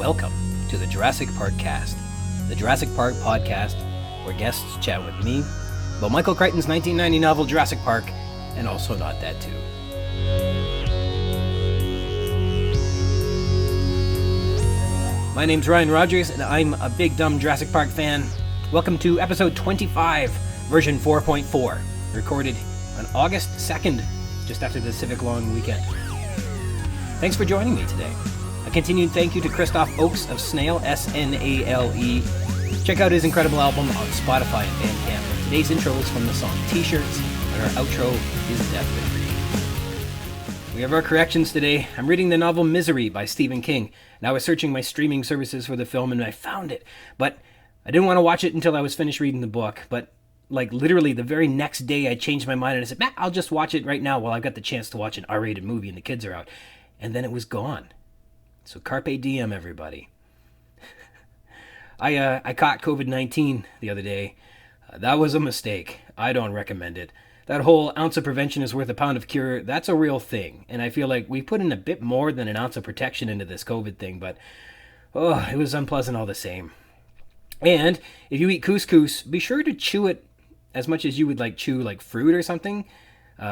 Welcome to the Jurassic Park-Cast, the Jurassic Park podcast where guests chat with me about Michael Crichton's 1990 novel Jurassic Park, and also Not That Too. My name's Ryan Rogers, and I'm a big dumb Jurassic Park fan. Welcome to episode 25, version 4.4, recorded on August 2nd, just after the Civic Long weekend. Thanks for joining me today. A continued thank you to Kristoph Ochs of SNALE, SNALE. Check out his incredible album on Spotify and Bandcamp. And today's intro is from the song T-Shirts, and our outro is Death Victory. We have our corrections today. I'm reading the novel Misery by Stephen King, and I was searching my streaming services for the film, and I found it. But I didn't want to watch it until I was finished reading the book, but literally the very next day I changed my mind and I said, I'll just watch it right now while I've got the chance to watch an R-rated movie and the kids are out. And then it was gone. So carpe diem, everybody. I caught COVID-19 the other day. That was a mistake. I don't recommend it. That whole ounce of prevention is worth a pound of cure, that's a real thing. And I feel like we put in a bit more than an ounce of protection into this COVID thing, but it was unpleasant all the same. And if you eat couscous, be sure to chew it as much as you would chew fruit or something,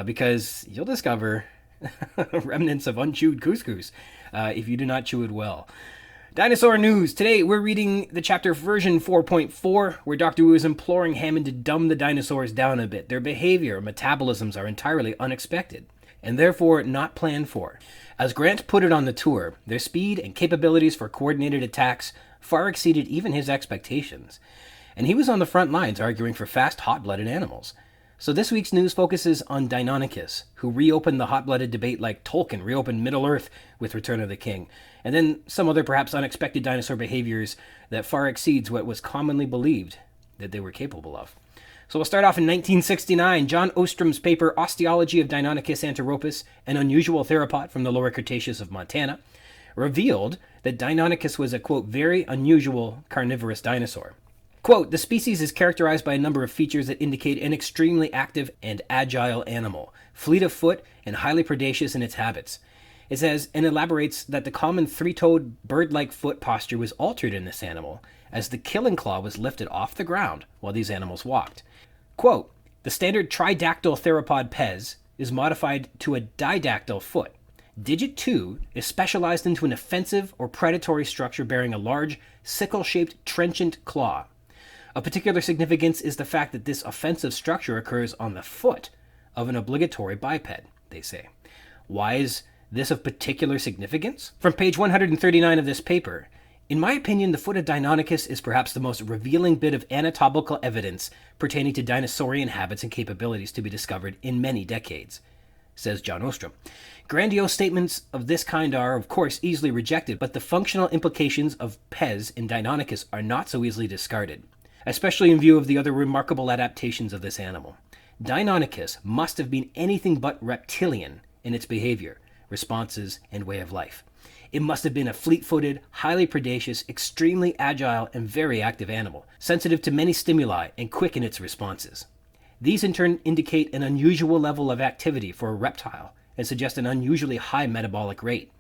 because you'll discover remnants of unchewed couscous if you do not chew it well. Dinosaur news. Today we're reading the chapter version 4.4, where Dr. Wu is imploring Hammond to dumb the dinosaurs down a bit. Their behavior and metabolisms are entirely unexpected, and therefore not planned for. As Grant put it on the tour, their speed and capabilities for coordinated attacks far exceeded even his expectations. And he was on the front lines arguing for fast, hot-blooded animals. So this week's news focuses on Deinonychus, who reopened the hot-blooded debate like Tolkien reopened Middle-earth with Return of the King, and then some other perhaps unexpected dinosaur behaviors that far exceeds what was commonly believed that they were capable of. So we'll start off in 1969. John Ostrom's paper, Osteology of Deinonychus antirrhopus, an unusual theropod from the Lower Cretaceous of Montana, revealed that Deinonychus was a, quote, very unusual carnivorous dinosaur. Quote, the species is characterized by a number of features that indicate an extremely active and agile animal, fleet of foot and highly predaceous in its habits. It says, and elaborates that the common three-toed bird-like foot posture was altered in this animal, as the killing claw was lifted off the ground while these animals walked. Quote, the standard tridactyl theropod pes is modified to a didactyl foot. Digit 2 is specialized into an offensive or predatory structure bearing a large, sickle-shaped trenchant claw. Of particular significance is the fact that this offensive structure occurs on the foot of an obligatory biped, they say. Why is this of particular significance? From page 139 of this paper, in my opinion, the foot of Deinonychus is perhaps the most revealing bit of anatomical evidence pertaining to dinosaurian habits and capabilities to be discovered in many decades, says John Ostrom. Grandiose statements of this kind are, of course, easily rejected, but the functional implications of pes in Deinonychus are not so easily discarded, especially in view of the other remarkable adaptations of this animal. Deinonychus must have been anything but reptilian in its behavior, responses, and way of life. It must have been a fleet-footed, highly predaceous, extremely agile, and very active animal, sensitive to many stimuli and quick in its responses. These in turn indicate an unusual level of activity for a reptile and suggest an unusually high metabolic rate.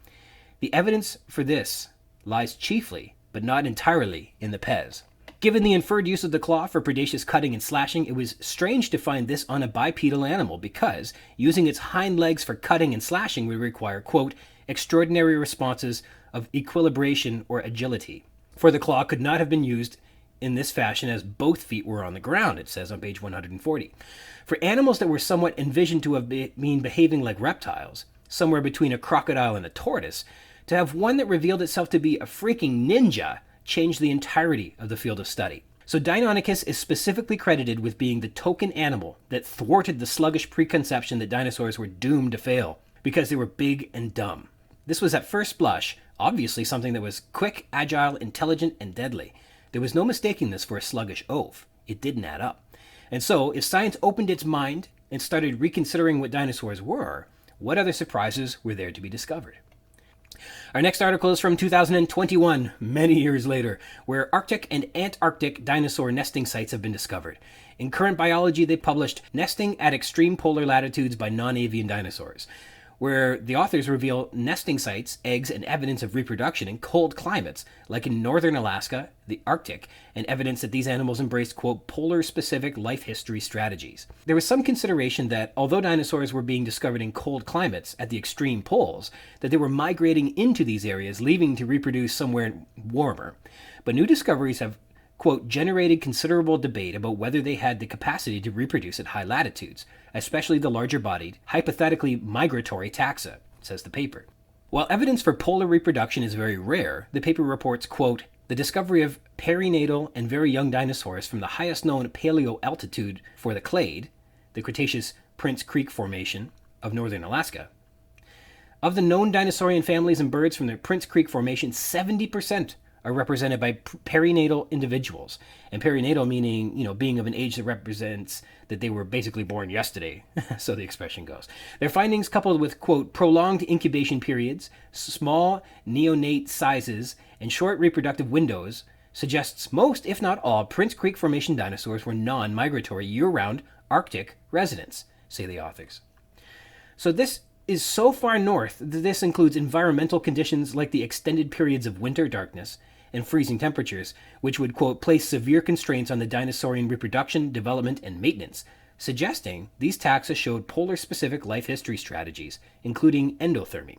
The evidence for this lies chiefly, but not entirely, in the pes. Given the inferred use of the claw for predaceous cutting and slashing, it was strange to find this on a bipedal animal because using its hind legs for cutting and slashing would require, quote, extraordinary responses of equilibration or agility. For the claw could not have been used in this fashion as both feet were on the ground, it says on page 140. For animals that were somewhat envisioned to have been behaving like reptiles, somewhere between a crocodile and a tortoise, to have one that revealed itself to be a freaking ninja changed the entirety of the field of study. So Deinonychus is specifically credited with being the token animal that thwarted the sluggish preconception that dinosaurs were doomed to fail because they were big and dumb. This was at first blush obviously something that was quick, agile, intelligent, and deadly. There was no mistaking this for a sluggish oaf. It didn't add up. And so, if science opened its mind and started reconsidering what dinosaurs were, what other surprises were there to be discovered? Our next article is from 2021, many years later, where Arctic and Antarctic dinosaur nesting sites have been discovered. In Current Biology, they published Nesting at Extreme Polar Latitudes by Non-Avian Dinosaurs. where the authors reveal nesting sites, eggs, and evidence of reproduction in cold climates, like in northern Alaska, the Arctic, and evidence that these animals embraced, quote, polar-specific life history strategies. There was some consideration that, although dinosaurs were being discovered in cold climates at the extreme poles, that they were migrating into these areas, leaving to reproduce somewhere warmer. But new discoveries have, quote, generated considerable debate about whether they had the capacity to reproduce at high latitudes, especially the larger-bodied, hypothetically migratory taxa, says the paper. While evidence for polar reproduction is very rare, the paper reports, quote, the discovery of perinatal and very young dinosaurs from the highest known paleo-altitude for the clade, the Cretaceous Prince Creek Formation of northern Alaska. Of the known dinosaurian families and birds from the Prince Creek Formation, 70% are represented by perinatal individuals. And perinatal meaning, being of an age that represents that they were basically born yesterday, so the expression goes. Their findings, coupled with, quote, prolonged incubation periods, small neonate sizes, and short reproductive windows, suggests most, if not all, Prince Creek Formation dinosaurs were non-migratory year-round Arctic residents, say the authors. So this is so far north that this includes environmental conditions like the extended periods of winter darkness and freezing temperatures, which would, quote, place severe constraints on the dinosaurian reproduction, development, and maintenance, suggesting these taxa showed polar-specific life history strategies, including endothermy,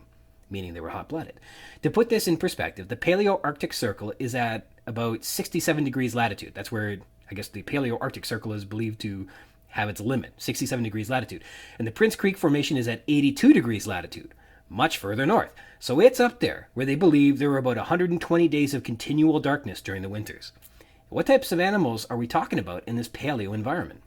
meaning they were hot-blooded. To put this in perspective, the Paleo-Arctic Circle is at about 67 degrees latitude. That's where, I guess, the Paleo-Arctic Circle is believed to have its limit, 67 degrees latitude. And the Prince Creek Formation is at 82 degrees latitude, much further north. So it's up there, where they believe there were about 120 days of continual darkness during the winters. What types of animals are we talking about in this paleo environment?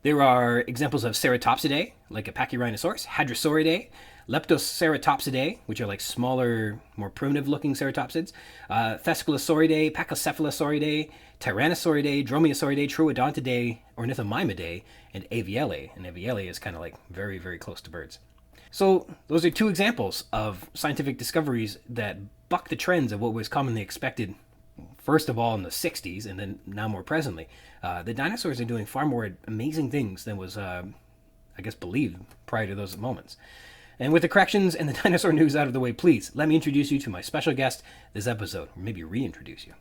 There are examples of ceratopsidae, like a Pachyrhinosaurus, Hadrosauridae, Leptoceratopsidae, which are like smaller, more primitive-looking ceratopsids, Thescelosauridae, Pachycephalosauridae, Tyrannosauridae, Dromaeosauridae, Troodontidae, Ornithomimidae, and Avialae. And Avialae is kind of like very, very close to birds. So those are two examples of scientific discoveries that buck the trends of what was commonly expected, first of all in the 60s and then now more presently. The dinosaurs are doing far more amazing things than was, believed prior to those moments. And with the corrections and the dinosaur news out of the way, please let me introduce you to my special guest this episode, or maybe reintroduce you.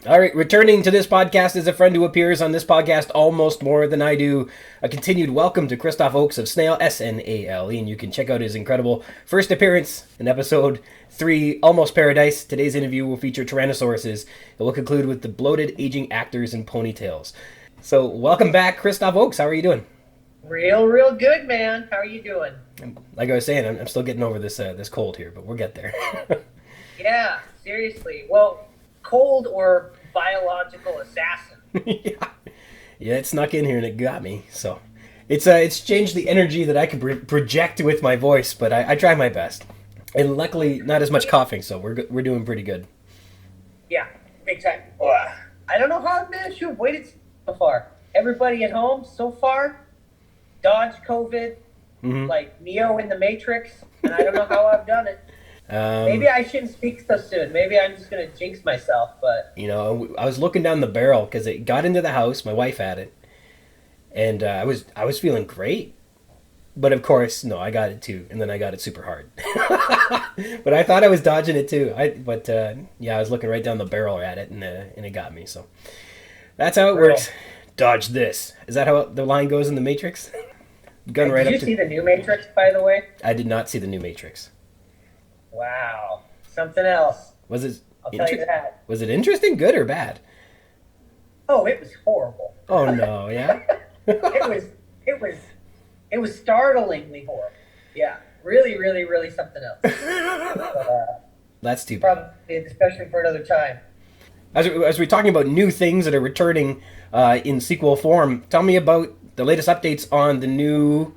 All right, returning to this podcast is a friend who appears on this podcast almost more than I do. A continued welcome to Kristoph Ochs of SNALE, SNALE, and you can check out his incredible first appearance in episode 3, Almost Paradise. Today's interview will feature Tyrannosauruses. It will conclude with the bloated, aging actors in ponytails. So, welcome back, Kristoph Ochs. How are you doing? Real good, man. How are you doing? Like I was saying, I'm still getting over this cold here, but we'll get there. Yeah, seriously. Well, cold or biological assassin. Yeah, it snuck in here and it got me. So it's changed the energy that I can project with my voice, but I try my best. And luckily, not as much coughing, so we're doing pretty good. Yeah, big time. I don't know how I've managed to avoid it so far. Everybody at home so far dodged COVID, like Neo in the Matrix, and I don't know how I've done it. Maybe I shouldn't speak so soon. Maybe I'm just going to jinx myself, but... I was looking down the barrel because it got into the house. My wife had it. And I was feeling great. But of course, no, I got it too. And then I got it super hard. But I thought I was dodging it too. I was looking right down the barrel at it and it got me. So that's how it works. Dodge this. Is that how the line goes in the Matrix? Gun right up. Did you see the new Matrix, by the way? I did not see the new Matrix. Wow, something else. Was it? I'll tell you that. Was it interesting, good or bad? Oh, it was horrible. Oh no, yeah. It was startlingly horrible. Yeah, really something else. But, that's too bad. Probably a discussion for another time. As we're talking about new things that are returning in sequel form, tell me about the latest updates on the new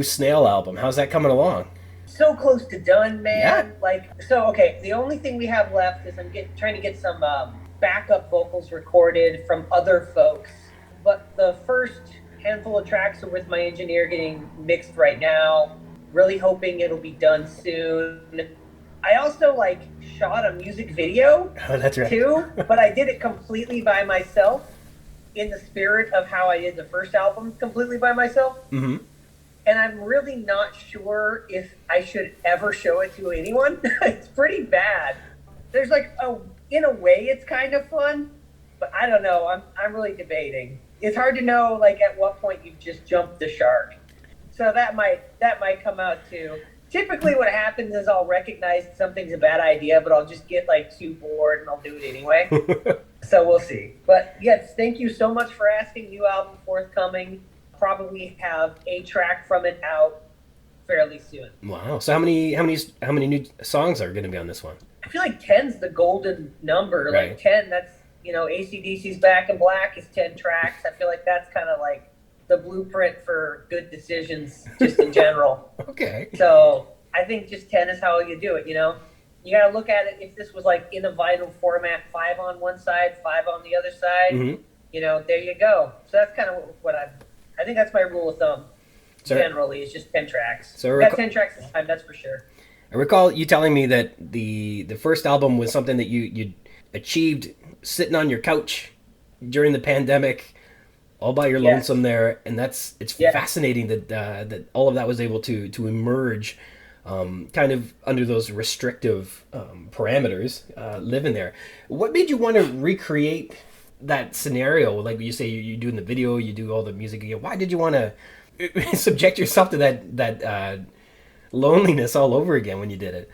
SNALE album. How's that coming along? So close to done, man. Yeah. The only thing we have left is I'm trying to get some backup vocals recorded from other folks. But the first handful of tracks are with my engineer getting mixed right now. Really hoping it'll be done soon. I also shot a music video that's right. too, but I did it completely by myself in the spirit of how I did the first album completely by myself. Mm-hmm. and I'm really not sure if I should ever show it to anyone. It's pretty bad. There's like in a way, it's kind of fun, but I don't know. I'm really debating. It's hard to know like at what point you've just jumped the shark. So that might come out too. Typically, what happens is I'll recognize something's a bad idea, but I'll just get like too bored and I'll do it anyway. So we'll see. But yes, thank you so much for asking. New album forthcoming. Probably have a track from it out fairly soon. Wow. So how many new songs are going to be on this one? I feel like 10's the golden number. Right. Like 10, that's, AC/DC's Back in Black is 10 tracks. I feel like that's kind of like the blueprint for good decisions just in general. Okay. So I think just 10 is how you do it, You got to look at it if this was like in a vinyl format, 5 on one side, 5 on the other side. Mm-hmm. There you go. So that's kind of what I think that's my rule of thumb. Generally, it's just 10 tracks. So got 10 tracks this time, that's for sure. I recall you telling me that the first album was something that you achieved sitting on your couch during the pandemic, all by your lonesome there, and it's fascinating that all of that was able to emerge, kind of under those restrictive parameters, living there. What made you want to recreate that scenario? Like you say, you do in the video, you do all the music again. Why did you want to subject yourself to that loneliness all over again when you did it?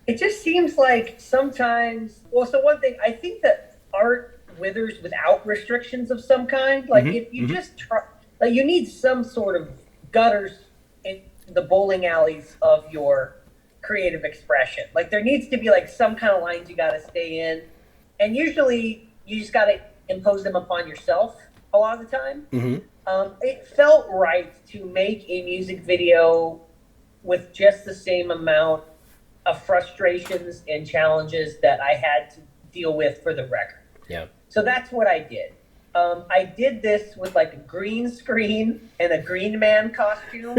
It just seems like sometimes. Well, so one thing I think that art withers without restrictions of some kind. Like if you just try, like you need some sort of gutters in the bowling alleys of your creative expression. Like there needs to be like some kind of lines you got to stay in, and usually you just got to impose them upon yourself a lot of the time. It felt right to make a music video with just the same amount of frustrations and challenges that I had to deal with for the record. Yeah. So that's what I did. I did this with like a green screen and a green man costume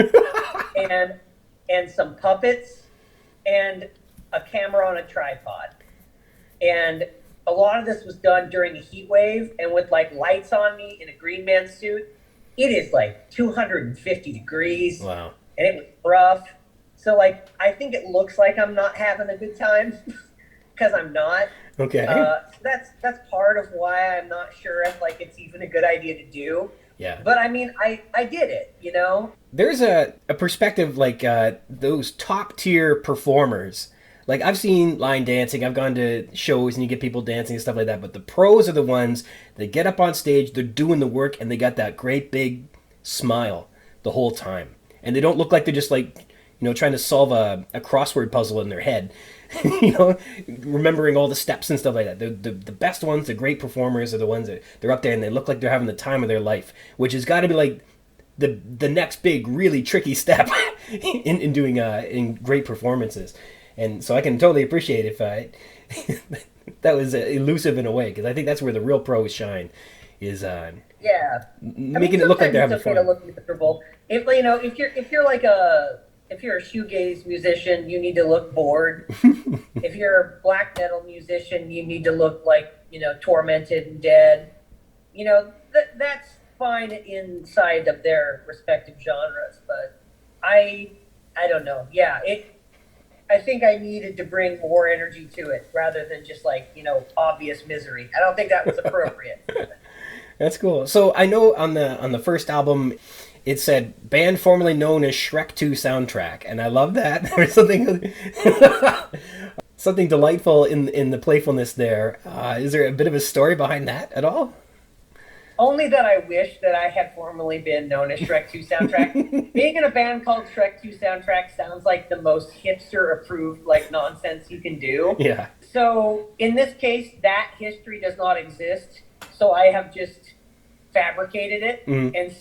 and some puppets and a camera on a tripod. And a lot of this was done during a heat wave and with like lights on me in a green man suit. It is like 250 degrees. Wow. And it was rough. So like, I think it looks like I'm not having a good time because I'm not. Okay. That's part of why I'm not sure if like it's even a good idea to do. Yeah. But I mean, I did it, There's a perspective like those top tier performers. Like I've seen line dancing, I've gone to shows and you get people dancing and stuff like that. But the pros are the ones that get up on stage, they're doing the work, and they got that great big smile the whole time. And they don't look like they're just like, trying to solve a crossword puzzle in their head. Remembering all the steps and stuff like that. The best ones, the great performers are the ones that they're up there and they look like they're having the time of their life, which has got to be like the next big, really tricky step in doing in great performances. And so I can totally appreciate if that was elusive in a way, because I think that's where the real pros shine, is making it look like they're having fun. To look miserable. If you're a shoegaze musician, you need to look bored. If you're a black metal musician, you need to look like, tormented and dead. That's fine inside of their respective genres, but I don't know. Yeah, I think I needed to bring more energy to it rather than just like, obvious misery. I don't think that was appropriate. That's cool. So I know on the first album, it said band formerly known as Shrek 2 soundtrack, and I love that. There's something delightful in the playfulness there. Is there a bit of a story behind that at all? Only that I wish that I had formerly been known as Shrek 2 soundtrack. Being in a band called Shrek 2 soundtrack sounds like the most hipster approved like nonsense you can do. Yeah. So in this case, that history does not exist. So I have just fabricated it. And,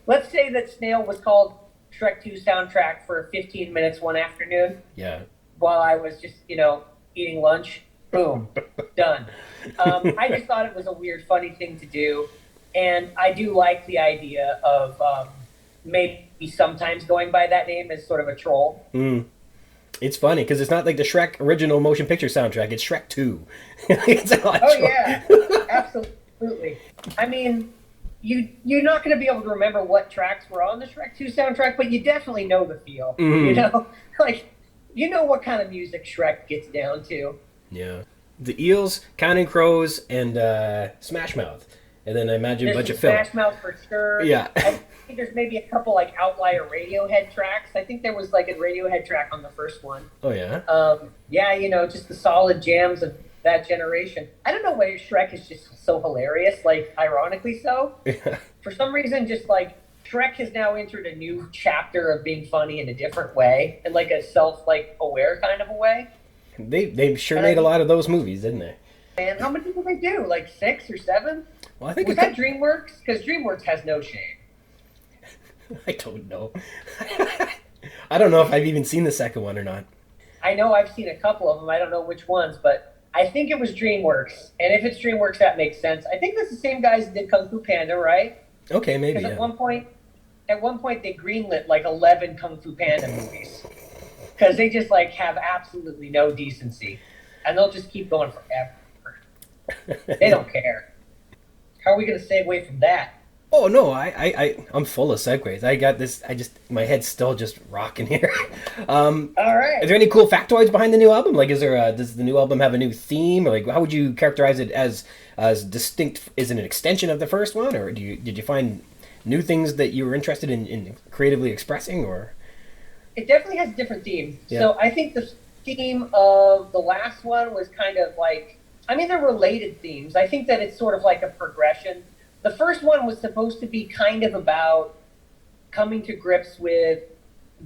let's say that SNALE was called Shrek 2 soundtrack for 15 minutes one afternoon. Yeah. While I was just, eating lunch. Boom. Done. I just thought it was a weird, funny thing to do. And I do like the idea of maybe sometimes going by that name as sort of a troll. It's funny because it's not like the Shrek original motion picture soundtrack. It's Shrek 2. It's a lot yeah. Absolutely. I mean, you're not going to be able to remember what tracks were on the Shrek 2 soundtrack, but you definitely know the feel. You know, like you know what kind of music Shrek gets down to. Yeah, the Eels, Counting Crows, and Smash Mouth, and then I imagine a bunch of Phil. Smash Mouth for sure. Yeah. I think there's maybe a couple like outlier Radiohead tracks. I think there was like a Radiohead track on the first one. Oh yeah. Yeah, you know, just the solid jams of that generation. I don't know why Shrek is just so hilarious, like ironically so. For some reason, just like Shrek has now entered a new chapter of being funny in a different way, in like a aware kind of a way. They sure made a lot of those movies, didn't they? And how many did they do? Like 6 or 7? Well, I think was that DreamWorks? Because DreamWorks has no shame. I don't know. I don't know if I've even seen the second one or not. I know I've seen a couple of them. I don't know which ones, but I think it was DreamWorks. And if it's DreamWorks, that makes sense. I think that's the same guys that did Kung Fu Panda, right? Okay, maybe. Because at one point, they greenlit like 11 Kung Fu Panda movies because they just like have absolutely no decency, and they'll just keep going forever. They don't care. How are we going to stay away from that? Oh no, I'm full of segues. I got this. My head's still just rocking here. All right. Is there any cool factoids behind the new album? Like, does the new album have a new theme, or like how would you characterize it as distinct? Is it an extension of the first one, or did you find new things that you were interested in creatively expressing, or? It definitely has different themes. Yeah. So I think the theme of the last one was kind of like, I mean, they're related themes. I think that it's sort of like a progression. The first one was supposed to be kind of about coming to grips with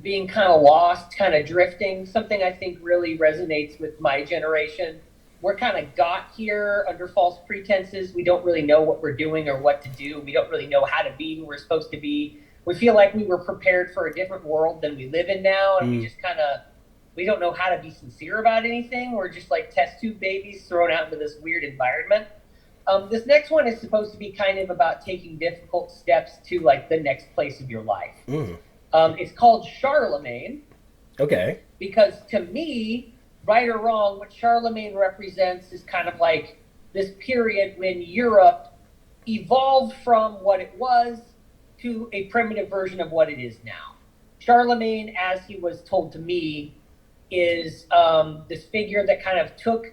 being kind of lost, kind of drifting, something I think really resonates with my generation. We're kind of got here under false pretenses. We don't really know what we're doing or what to do. We don't really know how to be who we're supposed to be. We feel like we were prepared for a different world than we live in now, and we just kind of, we don't know how to be sincere about anything. We're just like test tube babies thrown out into this weird environment. This next one is supposed to be kind of about taking difficult steps to like the next place of your life. It's called Charlemagne. Okay. Because to me, right or wrong, what Charlemagne represents is kind of like this period when Europe evolved from what it was to a primitive version of what it is now. Charlemagne, as he was told to me, is this figure that kind of took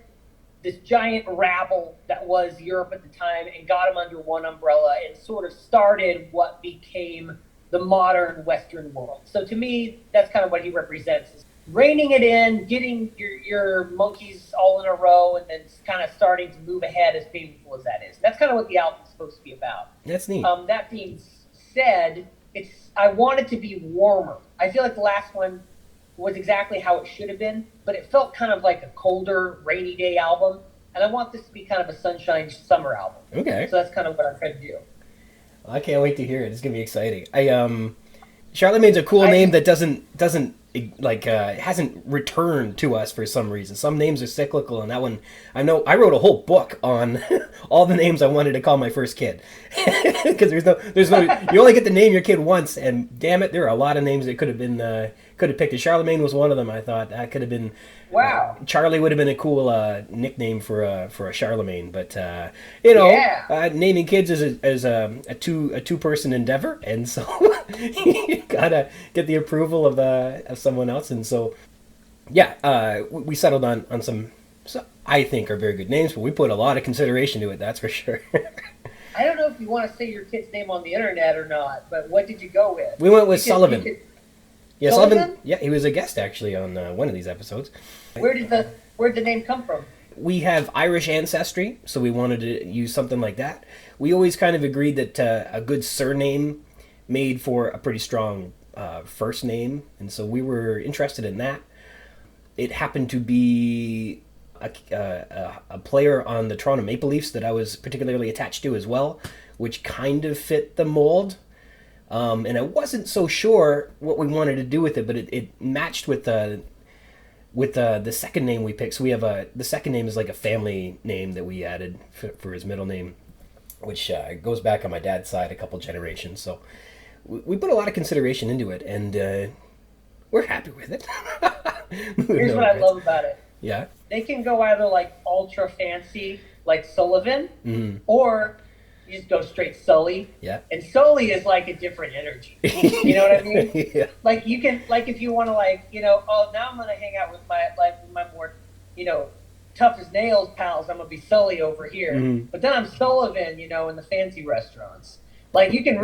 this giant rabble that was Europe at the time and got them under one umbrella and sort of started what became the modern Western world. So to me, that's kind of what he represents. Reining it in, getting your monkeys all in a row, and then kind of starting to move ahead, as painful as that is. That's kind of what the album's supposed to be about. That's neat. That being said, I want it to be warmer. I feel like the last one was exactly how it should have been, but it felt kind of like a colder, rainy day album, and I want this to be kind of a sunshine summer album. Okay. So that's kind of what I'm trying to do. I can't wait to hear it. It's gonna be exciting. Charlemagne's a cool name that doesn't hasn't returned to us for some reason. Some names are cyclical, and that one, I know I wrote a whole book on all the names I wanted to call my first kid, because there's no you only get to name your kid once, and damn it, there are a lot of names that could have picked. Charlemagne was one of them. I thought that could have been. Wow. Charlie would have been a cool nickname for a Charlemagne, but naming kids is a two-person endeavor, and so you gotta get the approval of someone else, and so we settled on some I think are very good names, but we put a lot of consideration to it. That's for sure. I don't know if you want to say your kid's name on the internet or not, but what did you go with? We went with Sullivan. Yeah, Sullivan? Yeah, he was a guest actually on one of these episodes. Where'd the name come from? We have Irish ancestry, so we wanted to use something like that. We always kind of agreed that a good surname made for a pretty strong first name, and so we were interested in that. It happened to be a player on the Toronto Maple Leafs that I was particularly attached to as well, which kind of fit the mold. And I wasn't so sure what we wanted to do with it, but it matched with the second name we picked. So we have the second name is like a family name that we added for his middle name, which goes back on my dad's side a couple generations. So we put a lot of consideration into it, and we're happy with it. Here's what I love about it. Yeah. They can go either like ultra fancy, like Sullivan, mm-hmm. or you just go straight Sully. Yeah. And Sully is like a different energy. You know what I mean? Yeah. Like you can, like if you want to now I'm going to hang out with my more, tough as nails pals, I'm going to be Sully over here. Mm-hmm. But then I'm Sullivan, in the fancy restaurants. Like you can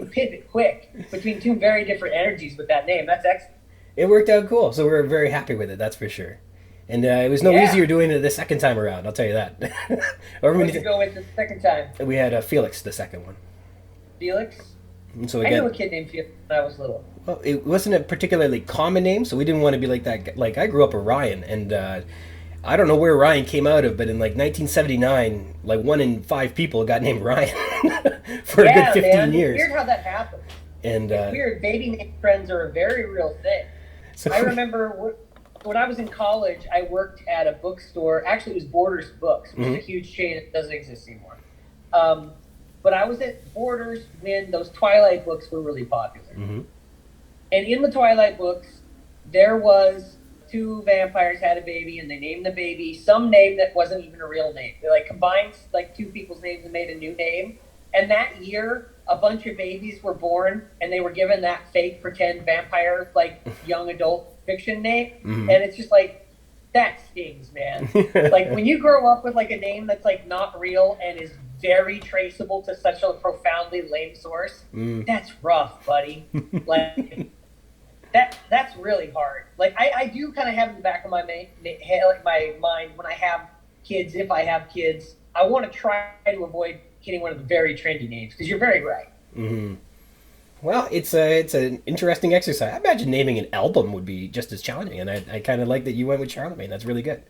pivot quick between two very different energies with that name. That's excellent. It worked out cool, so we're very happy with it, that's for sure. And it was no easier doing it the second time around, I'll tell you that. What did you go with the second time? We had Felix, the second one. Felix? And so I knew a kid named Felix when I was little. Well, it wasn't a particularly common name, so we didn't want to be like that. Like, I grew up with Ryan, and I don't know where Ryan came out of, but in, 1979, 1 in 5 people got named Ryan for a good 15 years. It's weird how that happened. And it's weird. Baby name trends are a very real thing. So I remember when I was in college, I worked at a bookstore. Actually, it was Borders Books, which is a huge chain that doesn't exist anymore. But I was at Borders when those Twilight books were really popular. Mm-hmm. And in the Twilight books, there was 2 vampires had a baby, and they named the baby some name that wasn't even a real name. They combined 2 people's names and made a new name. And that year, a bunch of babies were born, and they were given that fake pretend vampire, young adult fiction name. Mm-hmm. And it's just that stings, man. When you grow up with a name that's not real and is very traceable to such a profoundly lame source, that's rough, buddy. That's really hard. I do kind of have in the back of my mind when I have kids, if I have kids, I want to try to avoid getting one of the very trendy names, because you're very right. Mm-hmm. Well, it's an interesting exercise. I imagine naming an album would be just as challenging, and I kind of like that you went with Charlemagne. That's really good.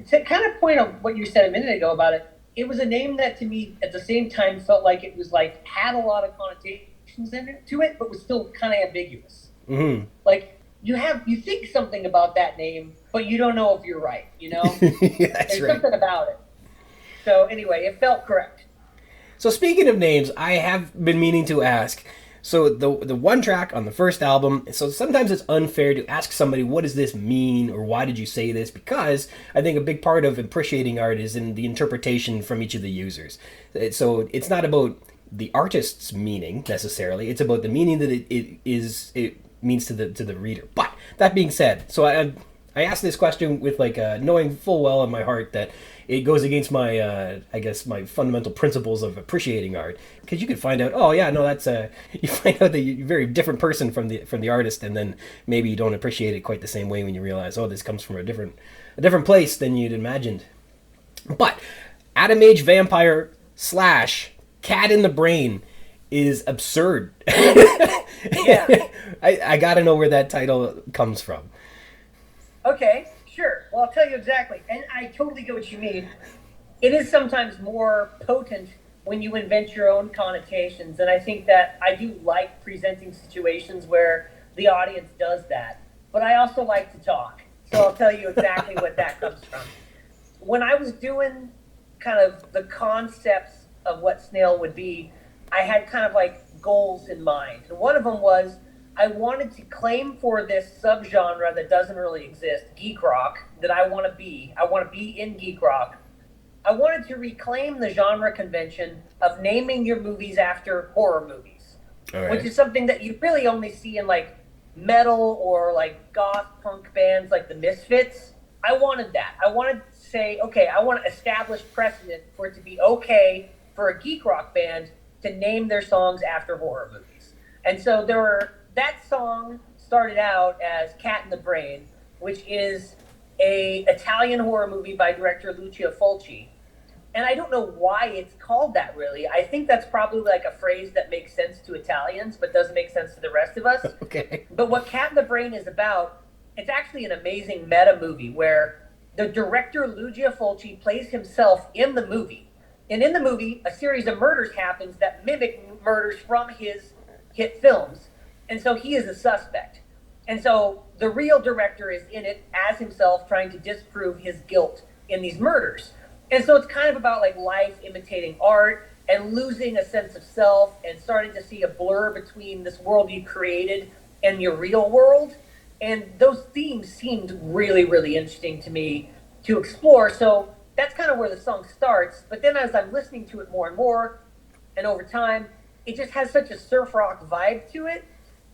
To kind of point on what you said a minute ago about it, it was a name that to me at the same time felt like it was had a lot of connotations to it, but was still kind of ambiguous. Mm-hmm. You think something about that name, but you don't know if you're right, Yeah, There's right. something about it. So anyway, it felt correct. So speaking of names, I have been meaning to ask. So the one track on the first album, so sometimes it's unfair to ask somebody, what does this mean, or why did you say this? Because I think a big part of appreciating art is in the interpretation from each of the users. So it's not about the artist's meaning necessarily, it's about the meaning that it means to the reader. But that being said, so I asked this question with knowing full well in my heart that it goes against my, my fundamental principles of appreciating art. Because you could find out, you find out that you're a very different person from the artist, and then maybe you don't appreciate it quite the same way when you realize, this comes from a different place than you'd imagined. But Atom Age Vampire / Cat in the Brain is absurd. Yeah. I gotta know where that title comes from. Okay, sure. Well, I'll tell you exactly. And I totally get what you mean. It is sometimes more potent when you invent your own connotations. And I think that I do like presenting situations where the audience does that. But I also like to talk. So I'll tell you exactly what that comes from. When I was doing kind of the concepts of what SNALE would be, I had kind of goals in mind. And one of them was I wanted to claim for this subgenre that doesn't really exist, geek rock, that I want to be. I want to be in geek rock. I wanted to reclaim the genre convention of naming your movies after horror movies, which is something that you really only see in metal or goth punk bands like the Misfits. I wanted that. I wanted to say, okay, I want to establish precedent for it to be okay for a geek rock band to name their songs after horror movies. And so that song started out as Cat in the Brain, which is a Italian horror movie by director Lucio Fulci. And I don't know why it's called that, really. I think that's probably a phrase that makes sense to Italians, but doesn't make sense to the rest of us. Okay. But what Cat in the Brain is about, it's actually an amazing meta movie where the director Lucio Fulci plays himself in the movie. And in the movie, a series of murders happens that mimic murders from his hit films. And so he is a suspect. And so the real director is in it as himself, trying to disprove his guilt in these murders. And so it's kind of about life imitating art and losing a sense of self and starting to see a blur between this world you created and your real world. And those themes seemed really, really interesting to me to explore. So that's kind of where the song starts. But then as I'm listening to it more and more, and over time, it just has such a surf rock vibe to it.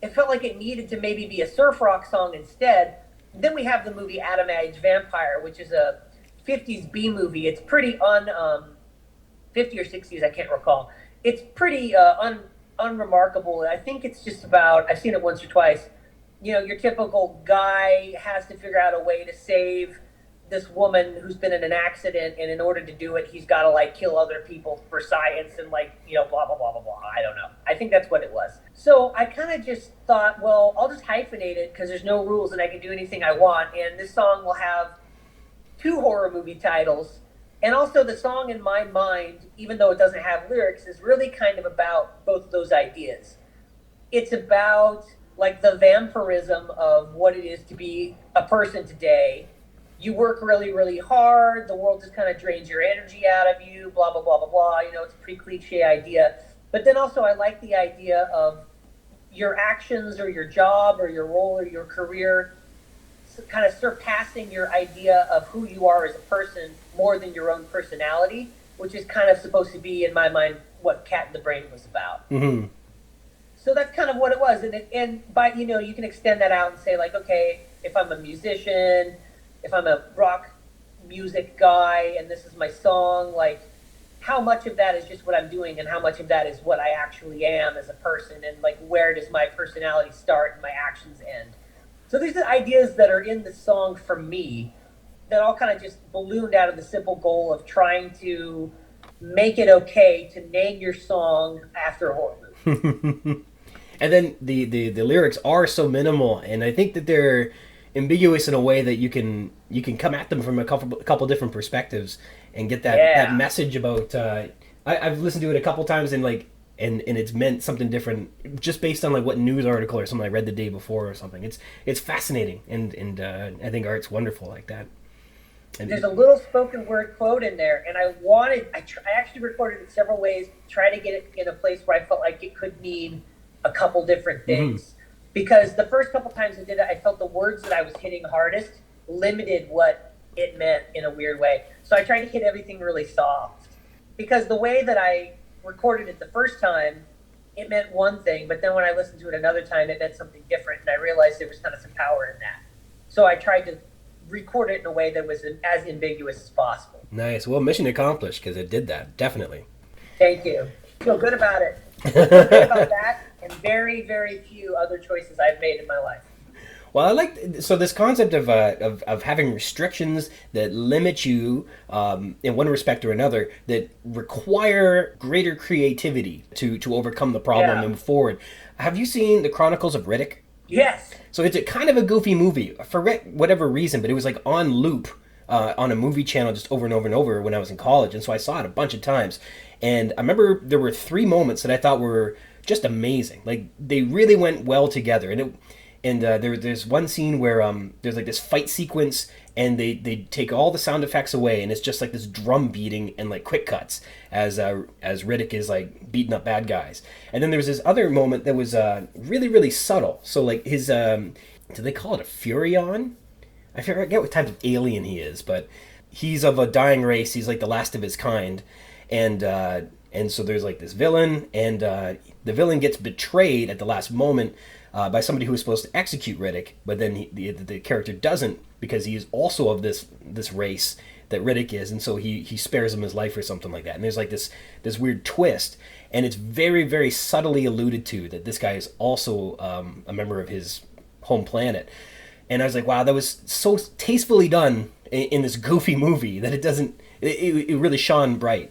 It felt like it needed to maybe be a surf rock song instead. Then we have the movie Atom Age Vampire, which is a 50s B movie. It's pretty 50 or 60s, I can't recall. It's pretty unremarkable. I think it's just about, I've seen it once or twice, your typical guy has to figure out a way to save this woman who's been in an accident, and in order to do it, he's got to like kill other people for science and blah, blah, blah, blah, blah. I don't know. I think that's what it was. So I kind of just thought, well, I'll just hyphenate it because there's no rules and I can do anything I want. And this song will have 2 horror movie titles. And also the song in my mind, even though it doesn't have lyrics, is really kind of about both of those ideas. It's about like the vampirism of what it is to be a person today. You work really, really hard. The world just kind of drains your energy out of you, blah, blah, blah, blah, blah. It's a pretty cliche idea. But then also I like the idea of your actions or your job or your role or your career kind of surpassing your idea of who you are as a person more than your own personality, which is kind of supposed to be, in my mind, what Cat in the Brain was about. Mm-hmm. So that's kind of what it was. And by, you can extend that out and say, like, okay, if I'm a musician, if I'm a rock music guy and this is my song, like, how much of that is just what I'm doing and how much of that is what I actually am as a person, and like where does my personality start and my actions end. So these are ideas that are in the song for me that all kind of just ballooned out of the simple goal of trying to make it okay to name your song after a horror movie. And then the lyrics are so minimal, and I think that they're ambiguous in a way that you can come at them from a couple different perspectives and get that message about. I've listened to it a couple times and it's meant something different just based on like what news article or something I read the day before or something. It's fascinating and I think art's wonderful like that. And there's a little spoken word quote in there, and I actually recorded it several ways, try to get it in a place where I felt like it could mean a couple different things. Mm-hmm. Because the first couple times I did it, I felt the words that I was hitting hardest limited what it meant in a weird way. So I tried to hit everything really soft. Because the way that I recorded it the first time, it meant one thing, but then when I listened to it another time, it meant something different, and I realized there was kind of some power in that. So I tried to record it in a way that was as ambiguous as possible. Nice. Well, mission accomplished, because it did that, definitely. Thank you. Feel good about it. Feel good about that, and very, very few other choices I've made in my life. Well, I like this concept of having restrictions that limit you in one respect or another, that require greater creativity to overcome the problem and move forward. Have you seen the Chronicles of Riddick? Yes. So it's a kind of a goofy movie for whatever reason, but it was like on loop on a movie channel just over and over and over when I was in college, and so I saw it a bunch of times. And I remember there were 3 moments that I thought were just amazing. Like they really went well together, and there's one scene where there's like this fight sequence, and they take all the sound effects away, and it's just like this drum beating and like quick cuts as Riddick is like beating up bad guys. And then there was this other moment that was really, really subtle. So like his do they call it a Furion? I forget what type of alien he is, but he's of a dying race. He's like the last of his kind, and so there's like this villain, and the villain gets betrayed at the last moment by somebody who was supposed to execute Riddick, but then the character doesn't, because he is also of this race that Riddick is, and so he spares him his life or something like that. And there's like this weird twist, and it's very, very subtly alluded to that this guy is also a member of his home planet. And I was like, wow, that was so tastefully done in this goofy movie that it really shone bright.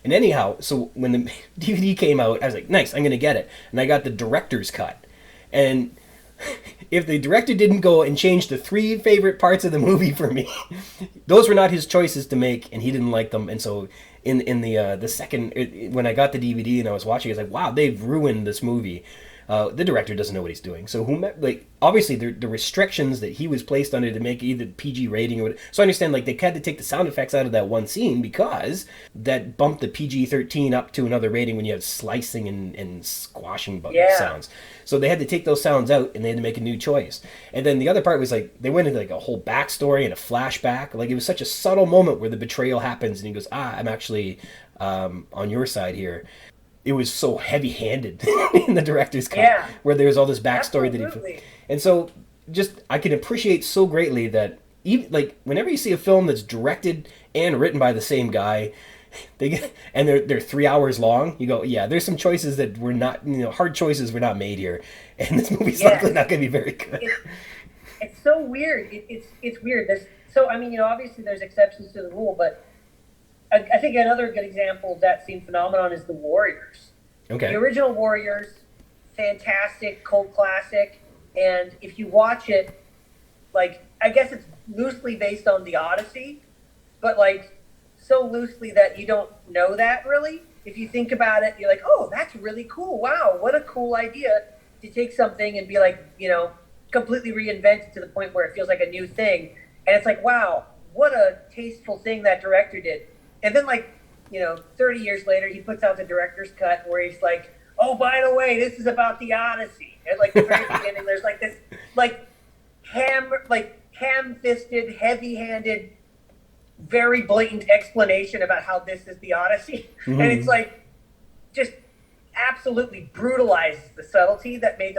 And anyhow, so when the DVD came out, I was like, nice, I'm going to get it. And I got the director's cut. And if the director didn't go and change the 3 favorite parts of the movie for me, those were not his choices to make, and he didn't like them. And so in the second, when I got the DVD and I was watching, I was like, wow, they've ruined this movie. The director doesn't know what he's doing. So obviously the restrictions that he was placed under to make either PG rating or whatever. So I understand like they had to take the sound effects out of that one scene because that bumped the PG-13 up to another rating when you have slicing and squashing sounds. So they had to take those sounds out and they had to make a new choice. And then the other part was like they went into like a whole backstory and a flashback. Like it was such a subtle moment where the betrayal happens and he goes, I'm actually on your side here. It was so heavy-handed in the director's cut, where there's all this backstory that he... And so, just, I can appreciate so greatly that, even, like, whenever you see a film that's directed and written by the same guy, they're 3 hours long, you go, yeah, there's some choices that were not, hard choices were not made here, and this movie's likely not going to be very good. It's so weird. It's weird. So, I mean, obviously there's exceptions to the rule, but I think another good example of that same phenomenon is The Warriors. Okay. The original Warriors, fantastic, cult classic, and if you watch it, like, I guess it's loosely based on The Odyssey, but, like, so loosely that you don't know that, really. If you think about it, you're like, oh, that's really cool. Wow, what a cool idea to take something and be like, completely reinvent it to the point where it feels like a new thing. And it's like, wow, what a tasteful thing that director did. And then, 30 years later, he puts out the director's cut where he's like, oh, by the way, this is about the Odyssey. And, the very beginning, there's, this, ham-fisted, heavy-handed, very blatant explanation about how this is the Odyssey. Mm-hmm. And it's, just absolutely brutalizes the subtlety that made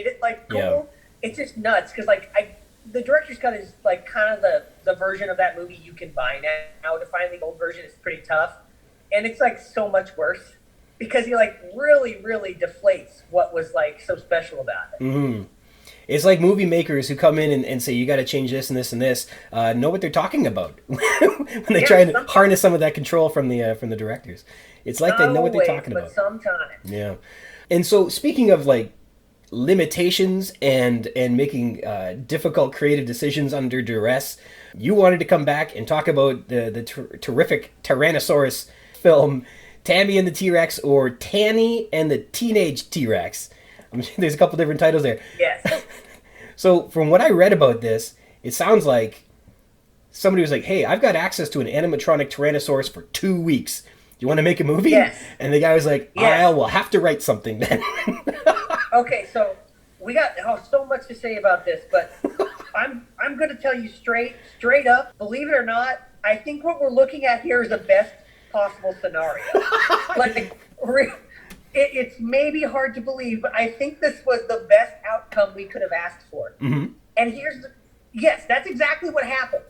it, cool. Yeah. It's just nuts, because, the director's cut is kind of the version of that movie you can buy now. To find the old version is pretty tough, and it's so much worse because he really, really deflates what was so special about it. Mm-hmm. It's like movie makers who come in and say you got to change this and this and this, know what they're talking about when they try and harness some of that control from the directors. It's like they know what they're talking about. But sometimes, yeah. And so speaking of limitations and making difficult creative decisions under duress, you wanted to come back and talk about the terrific Tyrannosaurus film, Tammy and the T-Rex, or Tanny and the Teenage T-Rex. There's a couple different titles there. Yes. So from what I read about this, it sounds like somebody was like, hey, I've got access to an animatronic Tyrannosaurus for 2 weeks. You want to make a movie? Yes. And the guy was like, I will have to write something then. Okay, so we got so much to say about this, but I'm going to tell you straight up, believe it or not, I think what we're looking at here is the best possible scenario. It's maybe hard to believe, but I think this was the best outcome we could have asked for. Mm-hmm. And yes, that's exactly what happened.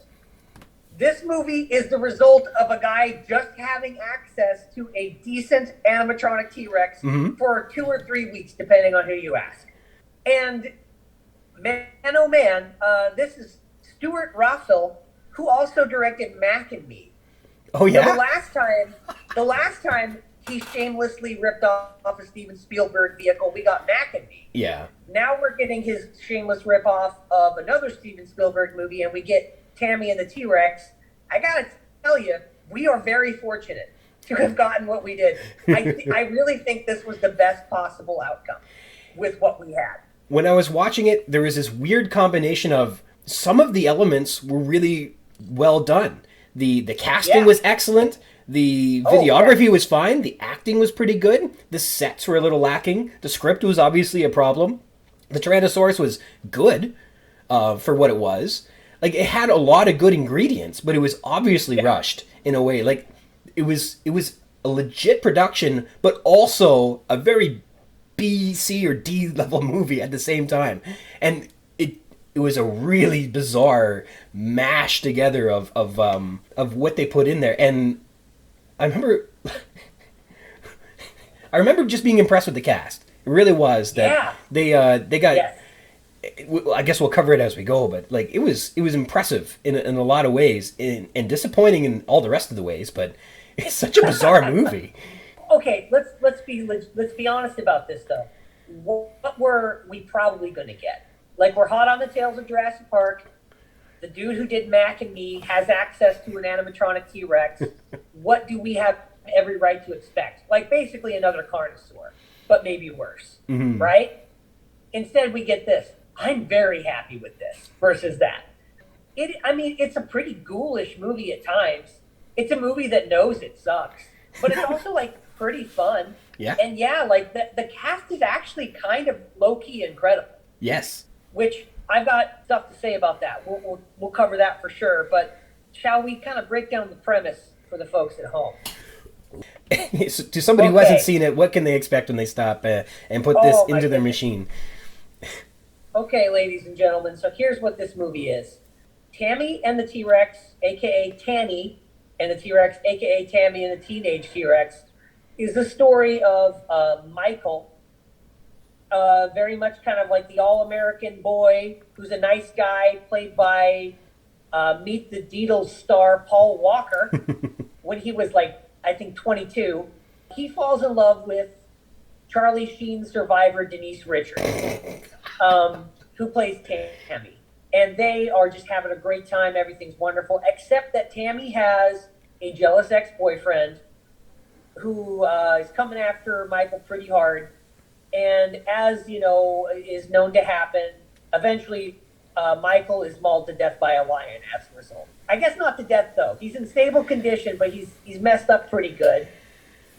This movie is the result of a guy just having access to a decent animatronic T-Rex mm-hmm. for 2 or 3 weeks, depending on who you ask. And man, oh man, this is Stuart Russell, who also directed Mac and Me. Oh yeah. So the last time he shamelessly ripped off a Steven Spielberg vehicle, we got Mac and Me. Yeah. Now we're getting his shameless ripoff of another Steven Spielberg movie, and we get Tammy and the T-Rex. I gotta tell you, we are very fortunate to have gotten what we did. I really think this was the best possible outcome with what we had. When I was watching it, there was this weird combination of some of the elements were really well done. The casting was excellent. The videography was fine. The acting was pretty good. The sets were a little lacking. The script was obviously a problem. The Tyrannosaurus was good for what it was. It had a lot of good ingredients, but it was obviously rushed in a way. It was a legit production, but also a very B, C, or D level movie at the same time. And it was a really bizarre mash together of what they put in there. And I remember just being impressed with the cast. It really was that they got. Yes. I guess we'll cover it as we go, but it was impressive in a lot of ways, and disappointing in all the rest of the ways. But it's such a bizarre movie. Okay, let's be honest about this though. What were we probably going to get? We're hot on the tails of Jurassic Park. The dude who did Mac and Me has access to an animatronic T-Rex. What do we have every right to expect? Basically another Carnosaur. but maybe worse, right? Instead, we get this. I'm very happy with this versus that. It's a pretty ghoulish movie at times. It's a movie that knows it sucks, but it's also like pretty fun. Yeah. And yeah, like the cast is actually kind of low-key incredible. Yes. Which I've got stuff to say about that. We'll cover that for sure. But shall we kind of break down the premise for the folks at home? To somebody who hasn't seen it, what can they expect when they stop and put this into their machine? Okay, ladies and gentlemen, so here's what this movie is. Tammy and the T-Rex, a.k.a. Tanny and the T-Rex, a.k.a. Tammy and the Teenage T-Rex, is the story of Michael, very much kind of like the all-American boy who's a nice guy, played by Meet the Deedles star Paul Walker, when he was like, I think 22. He falls in love with Charlie Sheen survivor Denise Richards, who plays Tammy. And they are just having a great time. Everything's wonderful, except that Tammy has a jealous ex-boyfriend who is coming after Michael pretty hard. And as, you know, is known to happen, eventually Michael is mauled to death by a lion as a result. I guess not to death, though. He's in stable condition, but he's messed up pretty good.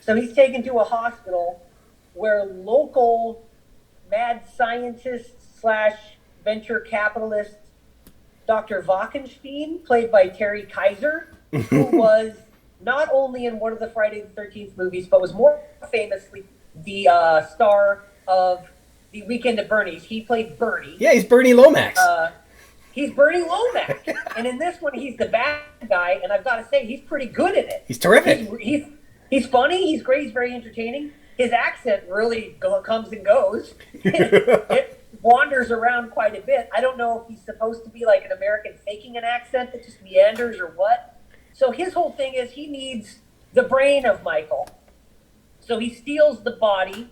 So he's taken to a hospital where local mad scientist / venture capitalist Dr. Wachenstein, played by Terry Kiser, who was not only in one of the Friday the 13th movies, but was more famously the star of The Weekend at Bernie's. He played Bernie. Yeah, he's Bernie Lomax. He's Bernie Lomax. And in this one, he's the bad guy, and I've got to say, he's pretty good in it. He's terrific. He's funny, he's great, he's very entertaining. His accent really comes and goes. It wanders around quite a bit. I don't know if he's supposed to be like an American faking an accent that just meanders or what. So his whole thing is he needs the brain of Michael. So he steals the body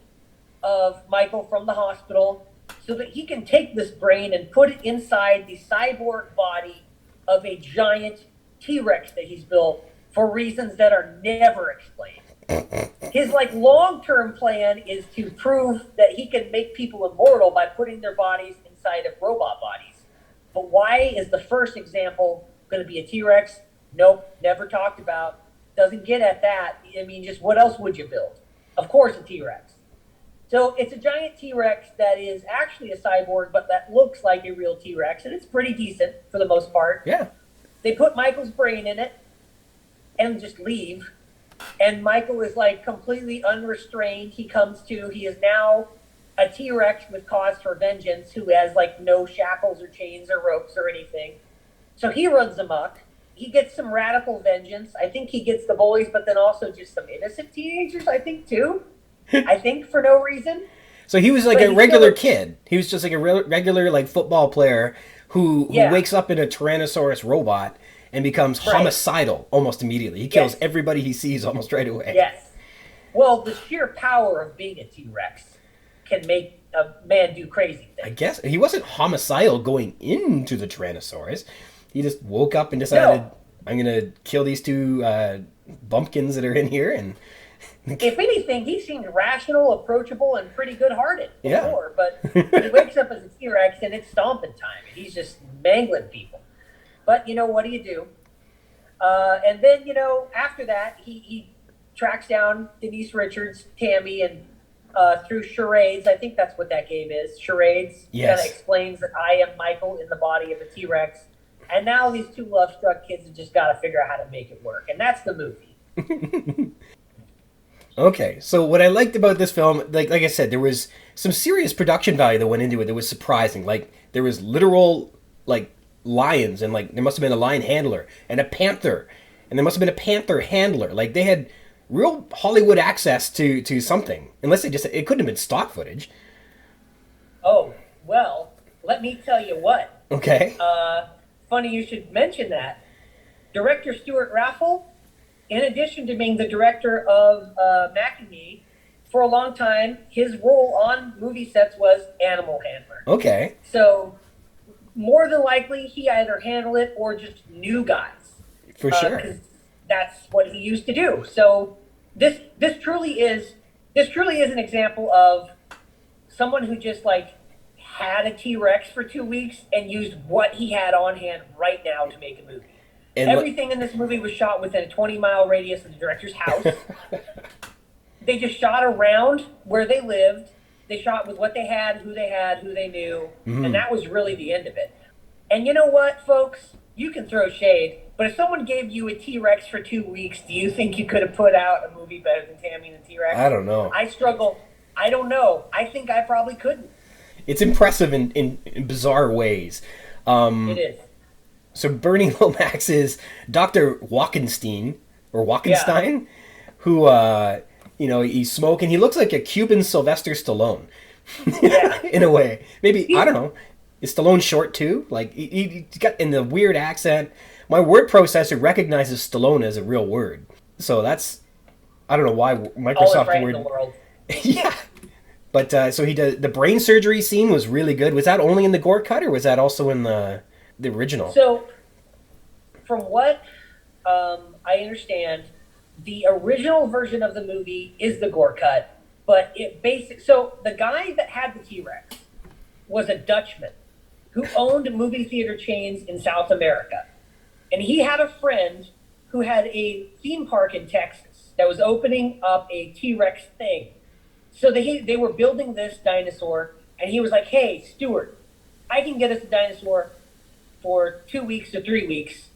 of Michael from the hospital so that he can take this brain and put it inside the cyborg body of a giant T-Rex that he's built for reasons that are never explained. His long-term plan is to prove that he can make people immortal by putting their bodies inside of robot bodies. But why is the first example going to be a T-Rex? Nope, never talked about. Doesn't get at that. I mean, just what else would you build? Of course, a T-Rex. So it's a giant T-Rex that is actually a cyborg, but that looks like a real T-Rex, and it's pretty decent for the most part. Yeah. They put Michael's brain in it and just leave. And Michael is completely unrestrained. He is now a T-Rex with cause for vengeance who has no shackles or chains or ropes or anything. So he runs amok. He gets some radical vengeance. I think he gets the bullies, but then also just some innocent teenagers, I think, too. I think for no reason. So he was a regular kid. He was just a regular football player who wakes up in a Tyrannosaurus robot and becomes homicidal almost immediately. He kills everybody he sees almost right away. Yes. Well, the sheer power of being a T-Rex can make a man do crazy things. I guess. He wasn't homicidal going into the Tyrannosaurus. He just woke up and decided, I'm going to kill these two bumpkins that are in here. And if anything, he seemed rational, approachable, and pretty good-hearted before. But he wakes up as a T-Rex, and it's stomping time. And he's just mangling people. But, what do you do? And then, after that, he tracks down Denise Richards, Tammy, and through charades, I think that's what that game is, charades, kind of explains that I am Michael in the body of a T-Rex. And now these two love-struck kids have just got to figure out how to make it work. And that's the movie. Okay, so what I liked about this film, like I said, there was some serious production value that went into it that was surprising. There was literal, lions, and there must have been a lion handler and a panther, and there must have been a panther handler. They had real Hollywood access to something, unless it couldn't have been stock footage. Oh, well, let me tell you what. Okay. Funny you should mention that. Director Stuart Raffle, in addition to being the director of Mackie, for a long time, his role on movie sets was animal handler. Okay. So more than likely, he either handled it or just knew guys. For sure. Because that's what he used to do. So this truly is this truly is an example of someone who just like had a T-Rex for 2 weeks and used what he had on hand right now to make a movie. And everything in this movie was shot within a 20-mile radius of the director's house. They just shot around where they lived. They shot with what they had, who they knew, and that was really the end of it. And you know what, folks? You can throw shade, but if someone gave you a T-Rex for 2 weeks, do you think you could have put out a movie better than Tammy and the T-Rex? I don't know. I struggle. I don't know. I think I probably couldn't. It's impressive in bizarre ways. It is. So Bernie Lomax is Dr. Walkenstein, who, he's smoking. He looks like a Cuban Sylvester Stallone, in a way. Maybe, I don't know. Is Stallone short too? Like, he's got in the weird accent. My word processor recognizes Stallone as a real word. So that's, I don't know why Microsoft right Word. In the world. Yeah. But so he does the brain surgery scene was really good. Was that only in the gore cut, or was that also in the original? So, from what I understand, the original version of the movie is the gore cut, but so the guy that had the T-Rex was a Dutchman who owned movie theater chains in South America, and he had a friend who had a theme park in Texas that was opening up a T-Rex thing. So they were building this dinosaur, and he was like, "Hey, Stuart, I can get us a dinosaur for 2 weeks to 3 weeks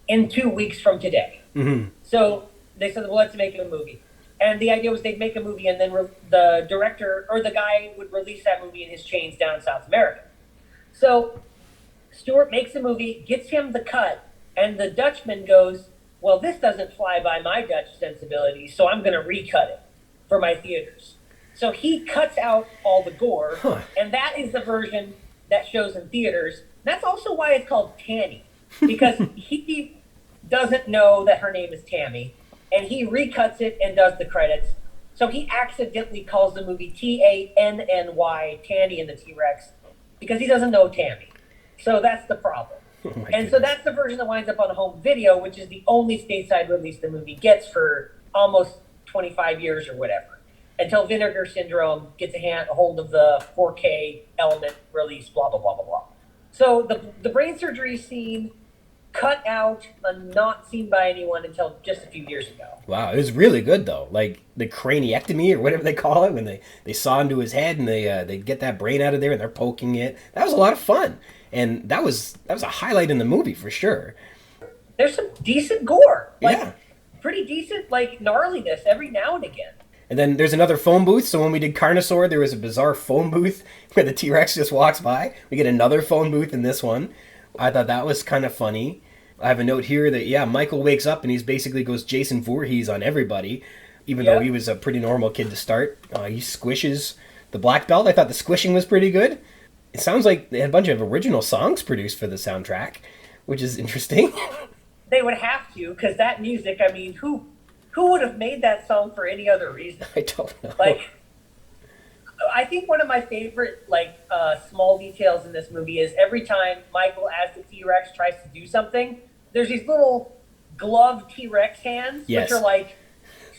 in 2 weeks from today." Mm-hmm. So they said, "Well, let's make it a movie." And the idea was they'd make a movie, and then the director or the guy would release that movie in his chains down in South America. So Stuart makes a movie, gets him the cut, and the Dutchman goes, "Well, this doesn't fly by my Dutch sensibilities, so I'm going to recut it for my theaters." So he cuts out all the gore, and that is the version that shows in theaters. That's also why it's called Tanny, because he doesn't know that her name is Tammy, and he recuts it and does the credits. So he accidentally calls the movie Tanny, Tanny and the T-Rex, because he doesn't know Tammy. So that's the problem. So that's the version that winds up on home video, which is the only stateside release the movie gets for almost 25 years or whatever, until Vinegar Syndrome gets a hold of the 4K element release, blah, blah, blah, blah, blah. So the brain surgery scene cut out and not seen by anyone until just a few years ago. Wow, it was really good though. Like the craniectomy or whatever they call it, when they saw into his head and they get that brain out of there and they're poking it. That was a lot of fun. And that was a highlight in the movie for sure. There's some decent gore. Pretty decent, gnarliness every now and again. And then there's another phone booth. So when we did Carnosaur, there was a bizarre phone booth where the T-Rex just walks by. We get another phone booth in this one. I thought that was kind of funny. I have a note here that, Michael wakes up and he's basically goes Jason Voorhees on everybody, even though he was a pretty normal kid to start. He squishes the black belt. I thought the squishing was pretty good. It sounds like they had a bunch of original songs produced for the soundtrack, which is interesting. They would have to, because that music, I mean, who would have made that song for any other reason? I don't know. I think one of my favorite, small details in this movie is every time Michael, as the T-Rex, tries to do something, there's these little gloved T-Rex hands, which are,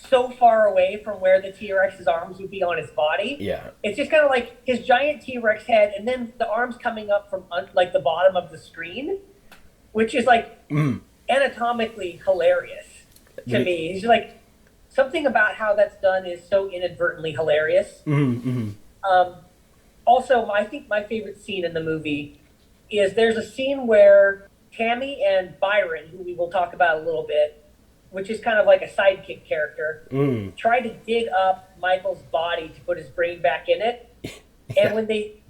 so far away from where the T-Rex's arms would be on his body. Yeah. It's just kind of like his giant T-Rex head, and then the arms coming up from, the bottom of the screen, which is, anatomically hilarious to me. It's just something about how that's done is so inadvertently hilarious. Also, I think my favorite scene in the movie is there's a scene where Tammy and Byron, who we will talk about a little bit, which is kind of like a sidekick character, try to dig up Michael's body to put his brain back in it. And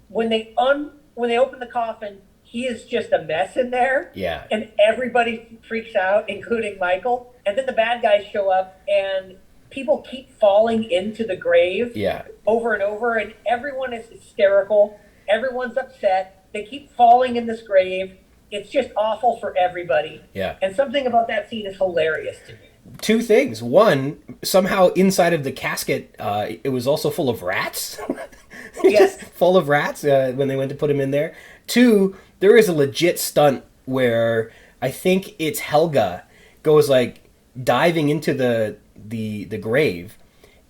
when they open the coffin, he is just a mess in there. Yeah. And everybody freaks out, including Michael. And then the bad guys show up, and people keep falling into the grave over and over, and everyone is hysterical. Everyone's upset. They keep falling in this grave. It's just awful for everybody. Yeah. And something about that scene is hilarious to me. Two things. One, somehow inside of the casket, it was also full of rats. Yes. Full of rats when they went to put him in there. Two, there is a legit stunt where I think it's Helga goes diving into the grave,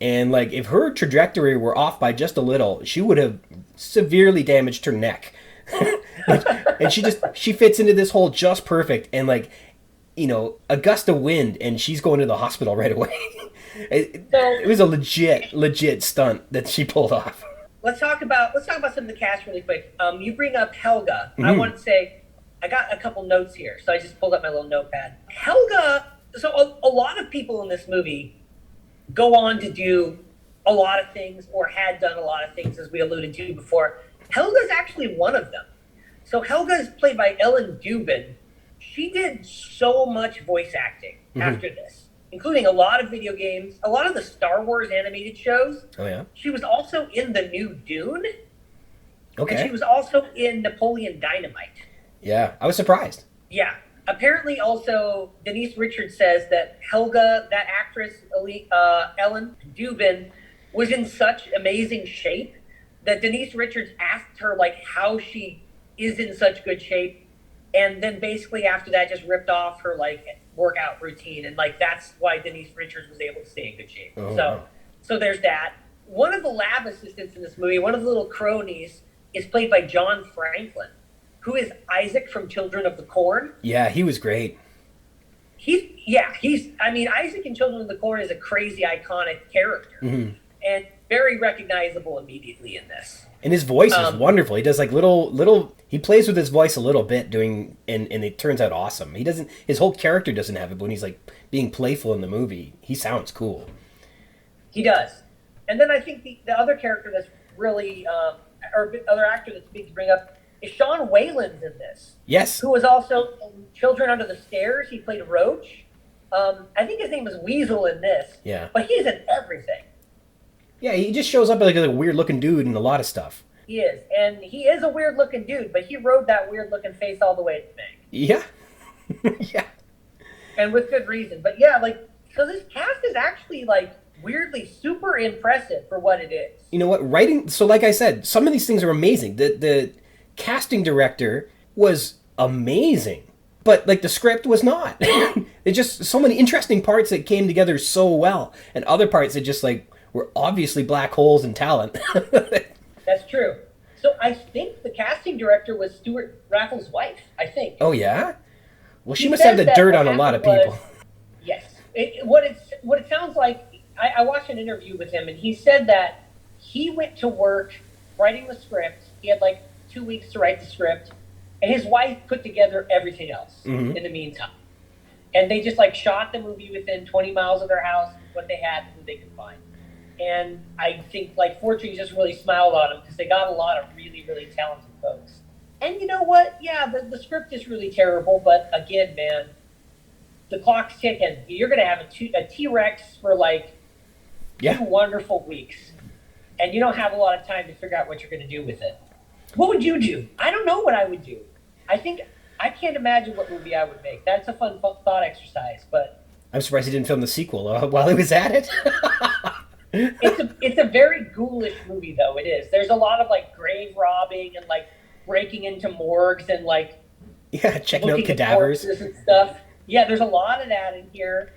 And like, if her trajectory were off by just a little, she would have severely damaged her neck. And she fits into this hole just perfect. And like, you know, a gust of wind and she's going to the hospital right away. It was a legit stunt that she pulled off. Let's talk about some of the cast really quick. You bring up Helga. Mm-hmm. I want to say, I got a couple notes here, so I just pulled up my little notepad. Helga, so a lot of people in this movie go on to do a lot of things or had done a lot of things, as we alluded to before. Helga's actually one of them. So Helga is played by Ellen Dubin. She did so much voice acting after this, including a lot of video games, a lot of the Star Wars animated shows. Oh, yeah? She was also in the new Dune. Okay. And she was also in Napoleon Dynamite. Yeah, I was surprised. Yeah. Apparently, also, Denise Richards says that Helga, that actress, Ellen Dubin, was in such amazing shape that Denise Richards asked her, like, how she is in such good shape. And then basically after that, just ripped off her, like, workout routine. And, like, that's why Denise Richards was able to stay in good shape. Oh. So there's that. One of the lab assistants in this movie, one of the little cronies, is played by John Franklin, who is Isaac from Children of the Corn. Yeah, he was great. Isaac in Children of the Corn is a crazy, iconic character. Mm-hmm. And very recognizable immediately in this. And his voice is wonderful. He does like little he plays with his voice a little bit and it turns out awesome. His whole character doesn't have it, but when he's like being playful in the movie, he sounds cool. He does. And then I think the other character that's really, or other actor that's big to bring up is Sean Whalen's in this. Yes. Who was also in Children Under the Stairs. He played Roach. I think his name is Weasel in this. Yeah. But he's in everything. Yeah, he just shows up like a weird-looking dude in a lot of stuff. He is. And he is a weird-looking dude, but he rode that weird-looking face all the way to the bank. Yeah. Yeah. And with good reason. But yeah, like, so this cast is actually, like, weirdly super impressive for what it is. You know what? Writing... So like I said, some of these things are amazing. The casting director was amazing. But, like, the script was not. There's just so many interesting parts that came together so well. And other parts that just, like, were obviously black holes in talent. That's true. So I think the casting director was Stuart Raffles' wife, I think. Oh, yeah? Well, she must have the dirt on a lot of people. Yes. What it sounds like, I watched an interview with him, and he said that he went to work writing the script. He had, like, 2 weeks to write the script, and his wife put together everything else in the meantime. And they just, like, shot the movie within 20 miles of their house, what they had, who they could find. And I think, like, Fortune just really smiled on them because they got a lot of really, really talented folks. And you know what? Yeah, the script is really terrible, but again, man, the clock's ticking. You're going to have a T-Rex for, like, 2 wonderful weeks. And you don't have a lot of time to figure out what you're going to do with it. What would you do? I don't know what I would do. I can't imagine what movie I would make. That's a fun thought exercise, but... I'm surprised he didn't film the sequel while he was at it. It's a very ghoulish movie, though. It is. There's a lot of, like, grave robbing and, like, breaking into morgues and, like, checking out cadavers and stuff. Yeah, there's a lot of that in here,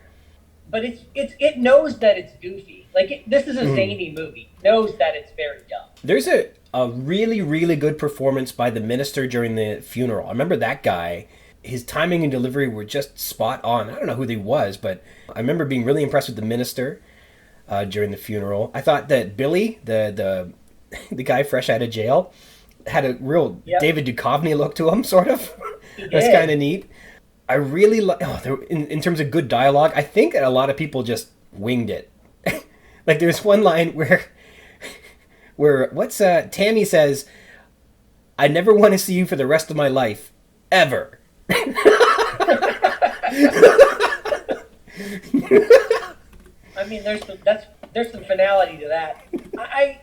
but it knows that it's goofy. Like, this is a zany movie. It knows that it's very dumb. There's a really, really good performance by the minister during the funeral. I remember that guy. His timing and delivery were just spot on. I don't know who he was, but I remember being really impressed with the minister during the funeral. I thought that Billy, the guy fresh out of jail, had a real David Duchovny look to him, sort of. That's kind of neat. I really like... in terms of good dialogue, I think a lot of people just winged it. Like, there's one line where Tammy says, "I never want to see you for the rest of my life, ever." I mean, there's some finality to that. I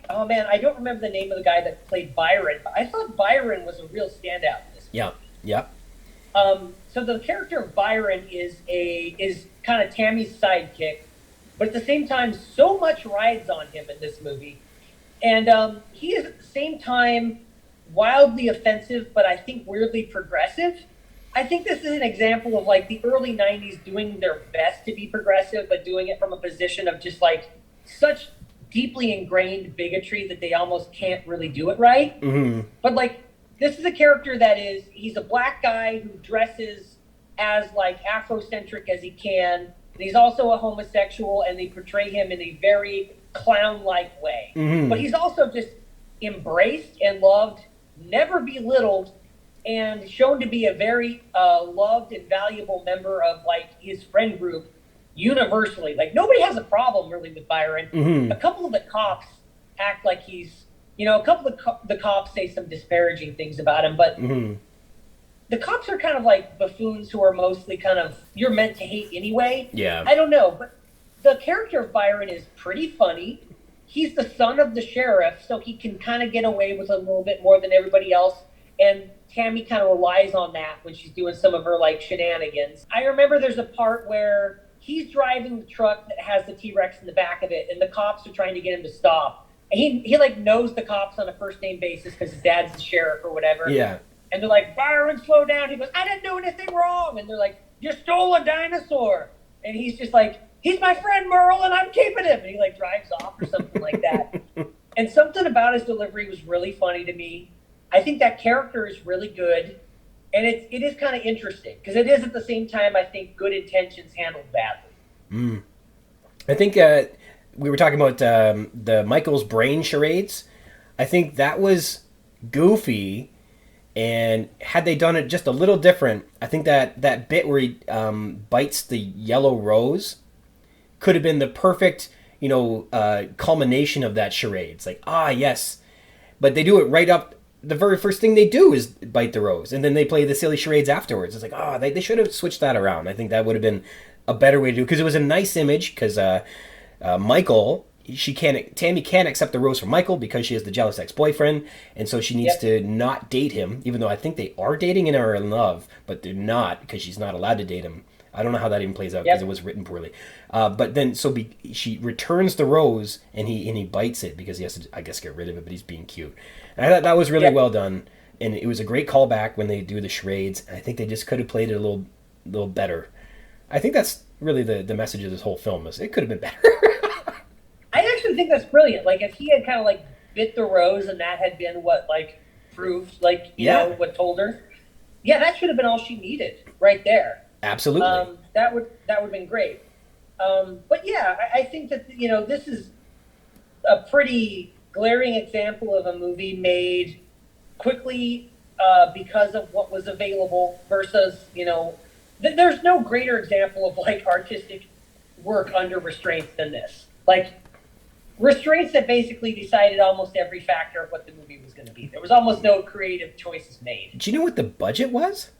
don't remember the name of the guy that played Byron, but I thought Byron was a real standout in this movie. Yeah. So the character of Byron is kind of Tammy's sidekick, but at the same time, so much rides on him in this movie. And he is at the same time wildly offensive, but I think weirdly progressive. I think this is an example of, like, the early 90s doing their best to be progressive, but doing it from a position of just, like, such deeply ingrained bigotry that they almost can't really do it right. But like, this is a character that he's a black guy who dresses as like Afrocentric as he can. And he's also a homosexual, and they portray him in a very clown-like way. But he's also just embraced and loved, never belittled, and shown to be a very loved and valuable member of like his friend group universally. Like, nobody has a problem really with Byron. A couple of the cops act like he's, a couple of the cops say some disparaging things about him, but the cops are kind of like buffoons who are mostly kind of, you're meant to hate anyway. Yeah. I don't know, but the character of Byron is pretty funny. He's the son of the sheriff, so he can kind of get away with a little bit more than everybody else. And Tammy kind of relies on that when she's doing some of her like shenanigans. I remember there's a part where he's driving the truck that has the T-Rex in the back of it, and the cops are trying to get him to stop. And he like knows the cops on a first name basis because his dad's the sheriff or whatever. Yeah. And they're like, Byron, slow down. He goes, I didn't do anything wrong. And they're like, you stole a dinosaur. And he's just like, he's my friend Merle, and I'm keeping him. And he like drives off or something like that. And something about his delivery was really funny to me. I think that character is really good. And it is kind of interesting because it is at the same time, I think, good intentions handled badly. I think we were talking about the Michael's brain charades. I think that was goofy. And had they done it just a little different, I think that bit where he bites the yellow rose could have been the perfect, culmination of that charade. It's like, yes. But they do it right up. The very first thing they do is bite the rose. And then they play the silly charades afterwards. It's like, they should have switched that around. I think that would have been a better way to do it. Because it was a nice image. Because Michael... Tammy can't accept the rose from Michael because she has the jealous ex-boyfriend, and so she needs to not date him, even though I think they are dating and are in love, but they're not because she's not allowed to date him. I don't know how that even plays out because it was written poorly. But then she returns the rose and he bites it because he has to, I guess, get rid of it, but he's being cute. And I thought that was really well done, and it was a great callback when they do the charades. And I think they just could have played it a little better. I think that's really the message of this whole film is it could have been better. I actually think that's brilliant. Like, if he had kind of like bit the rose and that had been what like proved, like, you know, what told her, that should have been all she needed right there. Absolutely. That would have been great. But yeah, I think that, this is a pretty glaring example of a movie made quickly because of what was available versus, there's no greater example of like artistic work under restraints than this. Like, restraints that basically decided almost every factor of what the movie was going to be. There was almost no creative choices made. Do you know what the budget was?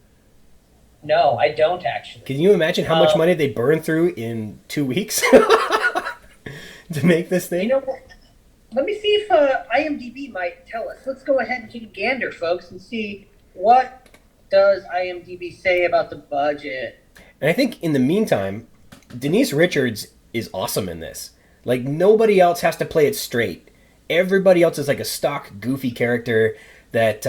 No, I don't actually. Can you imagine how much money they burned through in 2 weeks to make this thing? Let me see if IMDb might tell us. Let's go ahead and take a gander, folks, and see what does IMDb say about the budget. And I think in the meantime, Denise Richards is awesome in this. Like, nobody else has to play it straight. Everybody else is like a stock, goofy character that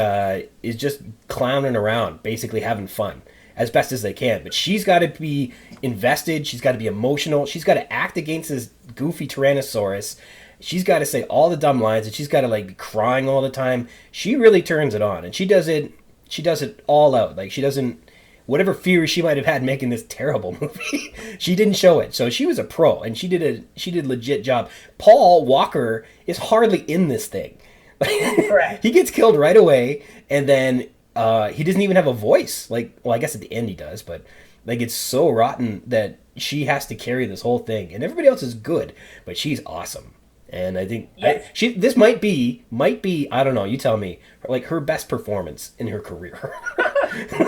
is just clowning around, basically having fun as best as they can. But she's got to be invested. She's got to be emotional. She's got to act against this goofy Tyrannosaurus. She's got to say all the dumb lines, and she's got to like be crying all the time. She really turns it on, and she does it all out. Like, she doesn't... Whatever fears she might have had making this terrible movie, she didn't show it. So she was a pro, and she did a legit job. Paul Walker is hardly in this thing. Correct. He gets killed right away, and then he doesn't even have a voice. Like, well, I guess at the end he does, but like, it's so rotten that she has to carry this whole thing, and everybody else is good, but she's awesome. And I think this might be I don't know, you tell me, like her best performance in her career.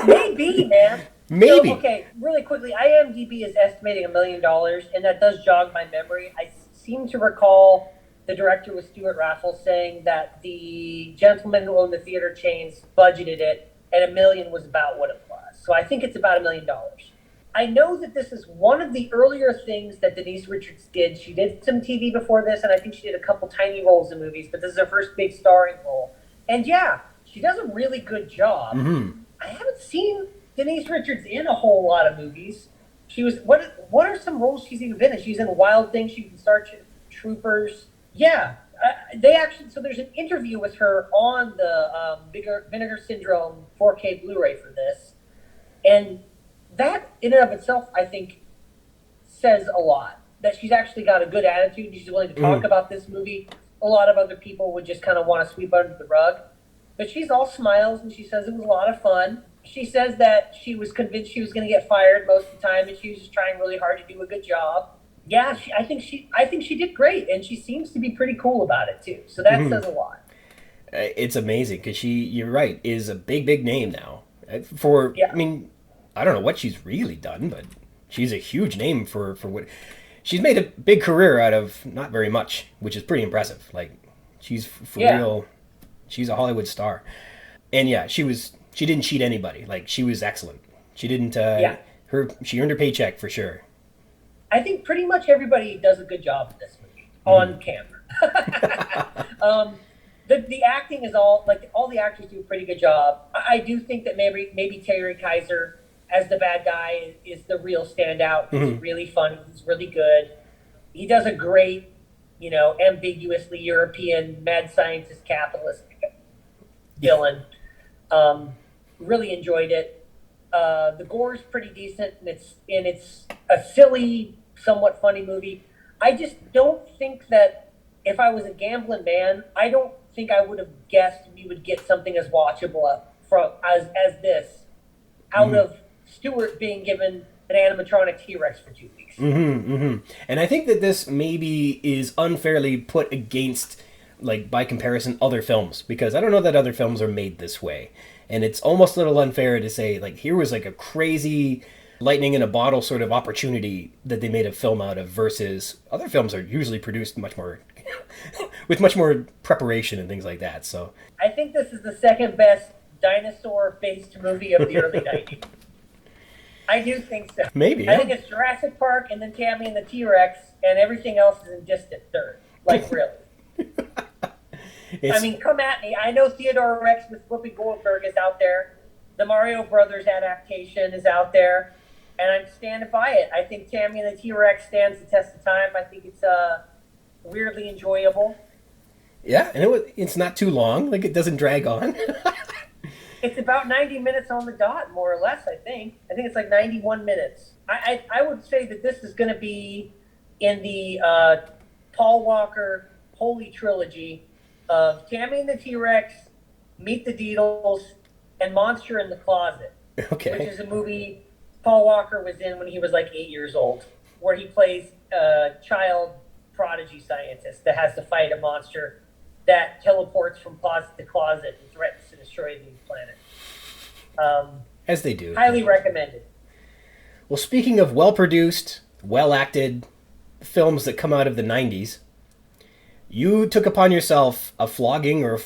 Maybe, man. Maybe. So, okay, really quickly, IMDb is estimating $1 million, and that does jog my memory. I seem to recall the director was Stuart Raffles saying that the gentleman who owned the theater chains budgeted it, and $1 million was about what it was. So I think it's about $1 million. I know that this is one of the earlier things that Denise Richards did. She did some TV before this, and I think she did a couple tiny roles in movies, but this is her first big starring role. And yeah, she does a really good job. Mm-hmm. I haven't seen Denise Richards in a whole lot of movies. She was what are some roles she's even been in? She's in Wild Things. She can start Troopers. Yeah, they actually. So there's an interview with her on the Vinegar Syndrome 4K Blu-ray for this, and that in and of itself, I think, says a lot. That she's actually got a good attitude. She's willing to talk about this movie. A lot of other people would just kind of want to sweep under the rug, but she's all smiles and she says it was a lot of fun. She says that she was convinced she was going to get fired most of the time, and she was just trying really hard to do a good job. Yeah, I think she did great, and she seems to be pretty cool about it too. So that says a lot. It's amazing because you're right, is a big name now. I mean, I don't know what she's really done, but she's a huge name for what she's made a big career out of not very much, which is pretty impressive. Like she's for real, she's a Hollywood star, and she didn't cheat anybody. Like she was excellent. She didn't. She earned her paycheck for sure. I think pretty much everybody does a good job in this movie on camera. The acting is all the actors do a pretty good job. I do think that maybe Terry Kiser as the bad guy is the real standout. He's really funny. He's really good. He does a great, ambiguously European mad scientist capitalist villain. Really enjoyed it. The gore is pretty decent, and it's a silly, somewhat funny movie. I just don't think that if I was a gambling man, I don't think I would have guessed we would get something as watchable as this out of Stewart being given an animatronic T-Rex for 2 weeks. And I think that this maybe is unfairly put against, by comparison, other films, because I don't know that other films are made this way. And it's almost a little unfair to say, here was a crazy lightning in a bottle sort of opportunity that they made a film out of, versus other films are usually produced much more with much more preparation and things like that. So I think this is the second best dinosaur-based movie of the early 90s. I do think so. Maybe. I think it's Jurassic Park and then Tammy and the T-Rex, and everything else is in distant third. Really. I mean, come at me. I know Theodore Rex with Whoopi Goldberg is out there. The Mario Brothers adaptation is out there, and I'm standing by it. I think Tammy and the T-Rex stands the test of time. I think it's weirdly enjoyable. Yeah, and it's not too long. It doesn't drag on. It's about 90 minutes on the dot, more or less, I think. I think it's 91 minutes. I would say that this is going to be in the Paul Walker Holy Trilogy of Tammy and the T-Rex, Meet the Deedles, and Monster in the Closet. Okay. Which is a movie Paul Walker was in when he was 8 years old, where he plays a child prodigy scientist that has to fight a monster that teleports from closet to closet and threatens to destroy the planet. As they do. Highly recommended. Well, speaking of well-produced, well-acted films that come out of the 90s, you took upon yourself a flogging or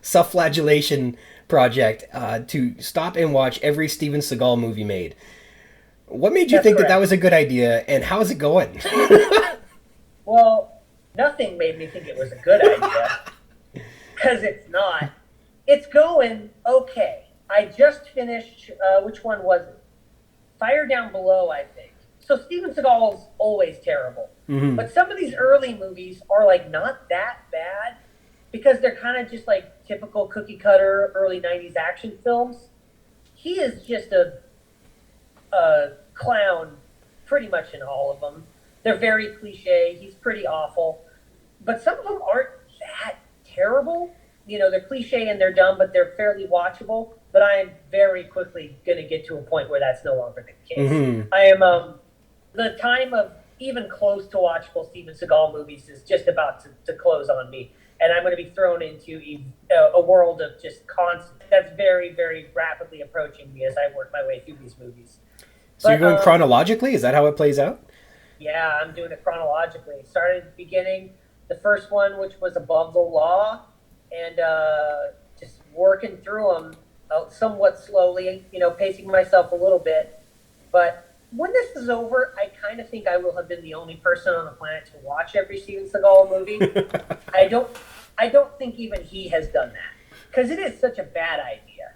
self-flagellation project to stop and watch every Steven Seagal movie made. What made you think that was a good idea, and how is it going? Well, nothing made me think it was a good idea, because it's not. It's going okay. I just finished, which one was it? Fire Down Below, I think. So Steven Seagal's always terrible. But some of these early movies are not that bad, because they're kind of just typical cookie cutter early 90s action films. He is just a clown pretty much in all of them. They're very cliche. He's pretty awful. But some of them aren't that terrible. They're cliche and they're dumb, but they're fairly watchable. But I am very quickly going to get to a point where that's no longer the case. I am, the time of even close to watchable Steven Seagal movies is just about to close on me. And I'm going to be thrown into a world of just constant, that's very, very rapidly approaching me as I work my way through these movies. So you're going chronologically? Is that how it plays out? Yeah, I'm doing it chronologically. Started at the beginning, the first one, which was Above the Law, and just working through them somewhat slowly, pacing myself a little bit. But when this is over, I kind of think I will have been the only person on the planet to watch every Steven Seagal movie. I don't think even he has done that, because it is such a bad idea.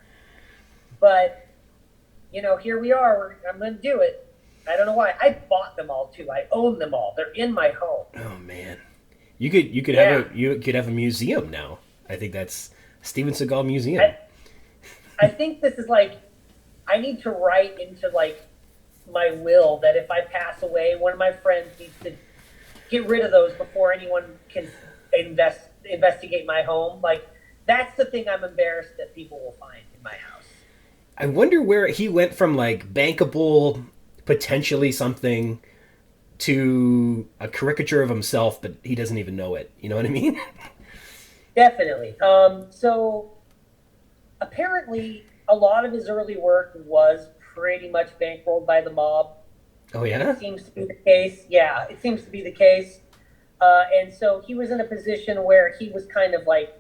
But, here we are. I'm going to do it. I don't know why. I bought them all too. I own them all. They're in my home. Oh man, you could have a museum now. I think that's Steven Seagal Museum. I think this is like, I need to write into like my will that if I pass away, one of my friends needs to get rid of those before anyone can investigate my home. Like, that's the thing I'm embarrassed that people will find in my house. I wonder where he went from like bankable, potentially something, to a caricature of himself, but he doesn't even know it. You know what I mean? Definitely. So apparently a lot of his early work was pretty much bankrolled by the mob. Oh, yeah? It seems to be the case. Yeah, it seems to be the case. And so he was in a position where he was kind of like,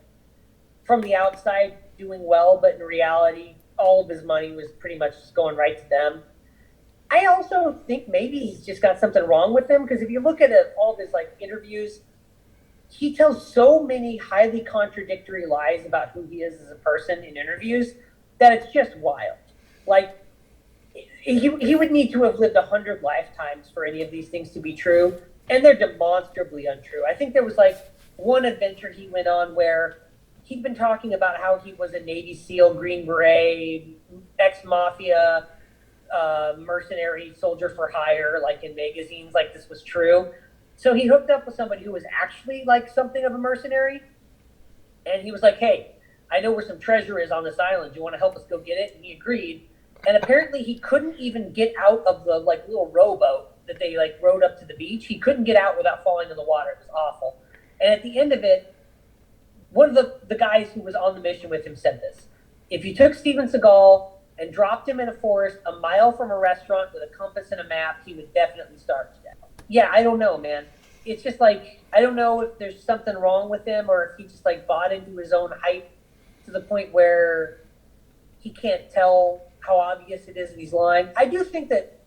from the outside, doing well, but in reality, all of his money was pretty much just going right to them. I also think maybe he's just got something wrong with him, because if you look at all of his like interviews, he tells so many highly contradictory lies about who he is as a person in interviews that it's just wild. Like, he would need to have lived 100 lifetimes for any of these things to be true, and they're demonstrably untrue. I think there was like one adventure he went on where he'd been talking about how he was a Navy SEAL, Green Beret, ex-mafia, mercenary soldier for hire, like in magazines, like this was true. So he hooked up with somebody who was actually like something of a mercenary, and he was like, hey, I know where some treasure is on this island. Do you want to help us go get it? And he agreed. And apparently he couldn't even get out of the like little rowboat that they like rowed up to the beach. He couldn't get out without falling in the water. It was awful. And at the end of it, one of the guys who was on the mission with him said this: if you took Steven Seagal and dropped him in a forest a mile from a restaurant with a compass and a map, he would definitely starve to death. Yeah, I don't know, man. It's just like, I don't know if there's something wrong with him or if he just like bought into his own hype to the point where he can't tell how obvious it is that he's lying. I do think that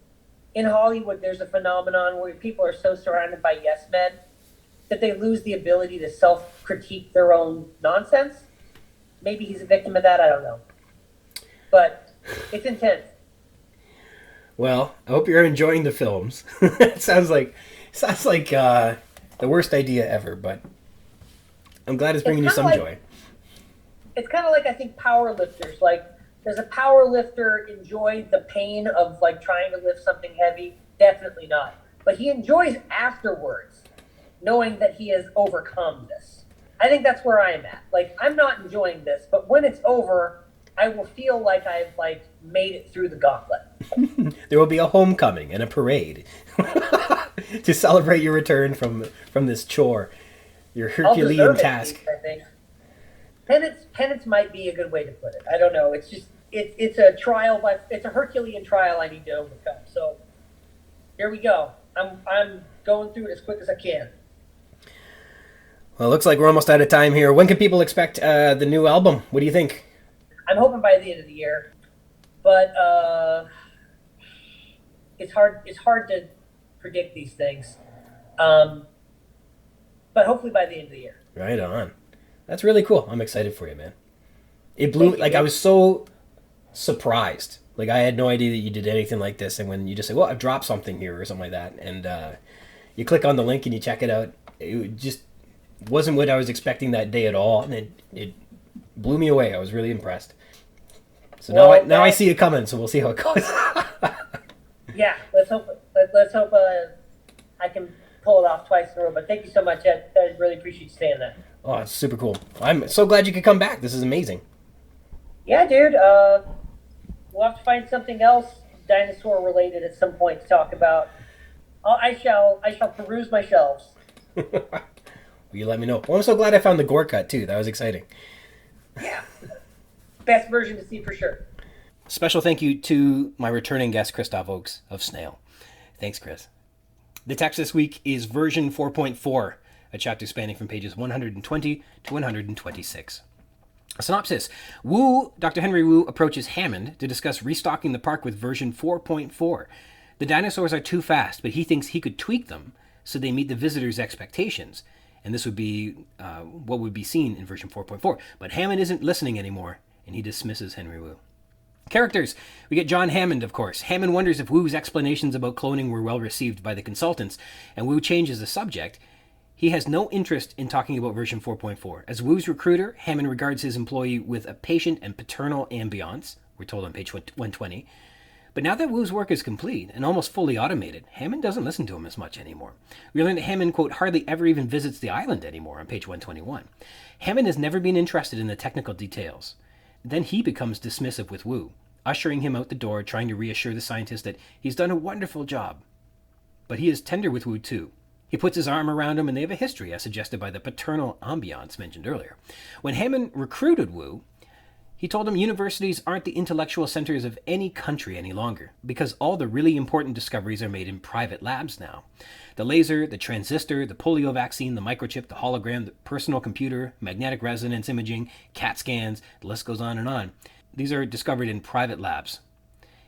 in Hollywood there's a phenomenon where people are so surrounded by yes men that they lose the ability to self-critique their own nonsense. Maybe he's a victim of that, I don't know. But it's intense. Well, I hope you're enjoying the films. It sounds like the worst idea ever, but I'm glad it's bringing you some joy. It's kind of like, I think, power lifters. Like, does a power lifter enjoy the pain of like trying to lift something heavy? Definitely not. But he enjoys afterwards, knowing that he has overcome this. I think that's where I am at. Like, I'm not enjoying this, but when it's over, I will feel like I've like made it through the gauntlet. There will be a homecoming and a parade to celebrate your return from this chore, your Herculean task. I think penance might be a good way to put it. I don't know. It's just it's a trial, but it's a Herculean trial I need to overcome. So here we go. I'm going through it as quick as I can. Well, it looks like we're almost out of time here. When can people expect the new album? What do you think? I'm hoping by the end of the year, but it's hard to predict these things. But hopefully by the end of the year. Right on. That's really cool. I'm excited for you, man. It blew, like, I was so surprised. Like, I had no idea that you did anything like this, and when you just say, well, I've dropped something here or something like that, and you click on the link and you check it out, it just wasn't what I was expecting that day at all, and it blew me away. I was really impressed. So now I see it coming, so we'll see how it goes. Yeah, let's hope I can pull it off twice in a row. But thank you so much, Ed. I really appreciate you saying that. Oh, it's super cool. I'm so glad you could come back. This is amazing. Yeah, dude. We'll have to find something else dinosaur related at some point to talk about. I shall peruse my shelves. Will you let me know? Well, I'm so glad I found the gore cut too. That was exciting. Yeah. Best version to see for sure. Special thank you to my returning guest, Kristoph Ochs of SNALE. Thanks, Chris. The text this week is version 4.4, a chapter spanning from pages 120 to 126. A synopsis. Dr. Henry Wu approaches Hammond to discuss restocking the park with version 4.4. The dinosaurs are too fast, but he thinks he could tweak them so they meet the visitors' expectations. And this would be what would be seen in version 4.4. But Hammond isn't listening anymore, and he dismisses Henry Wu. Characters. We get John Hammond, of course. Hammond wonders if Wu's explanations about cloning were well received by the consultants, and Wu changes the subject. He has no interest in talking about version 4.4. As Wu's recruiter, Hammond regards his employee with a patient and paternal ambiance, we're told on page 120. But now that Wu's work is complete and almost fully automated, Hammond doesn't listen to him as much anymore. We learn that Hammond, quote, hardly ever even visits the island anymore on page 121. Hammond has never been interested in the technical details. Then he becomes dismissive with Wu, ushering him out the door, trying to reassure the scientist that he's done a wonderful job. But he is tender with Wu too. He puts his arm around him and they have a history, as suggested by the paternal ambiance mentioned earlier. When Hammond recruited Wu, he told him universities aren't the intellectual centers of any country any longer, because all the really important discoveries are made in private labs now. The laser, the transistor, the polio vaccine, the microchip, the hologram, the personal computer, magnetic resonance imaging, CAT scans, the list goes on and on. These are discovered in private labs.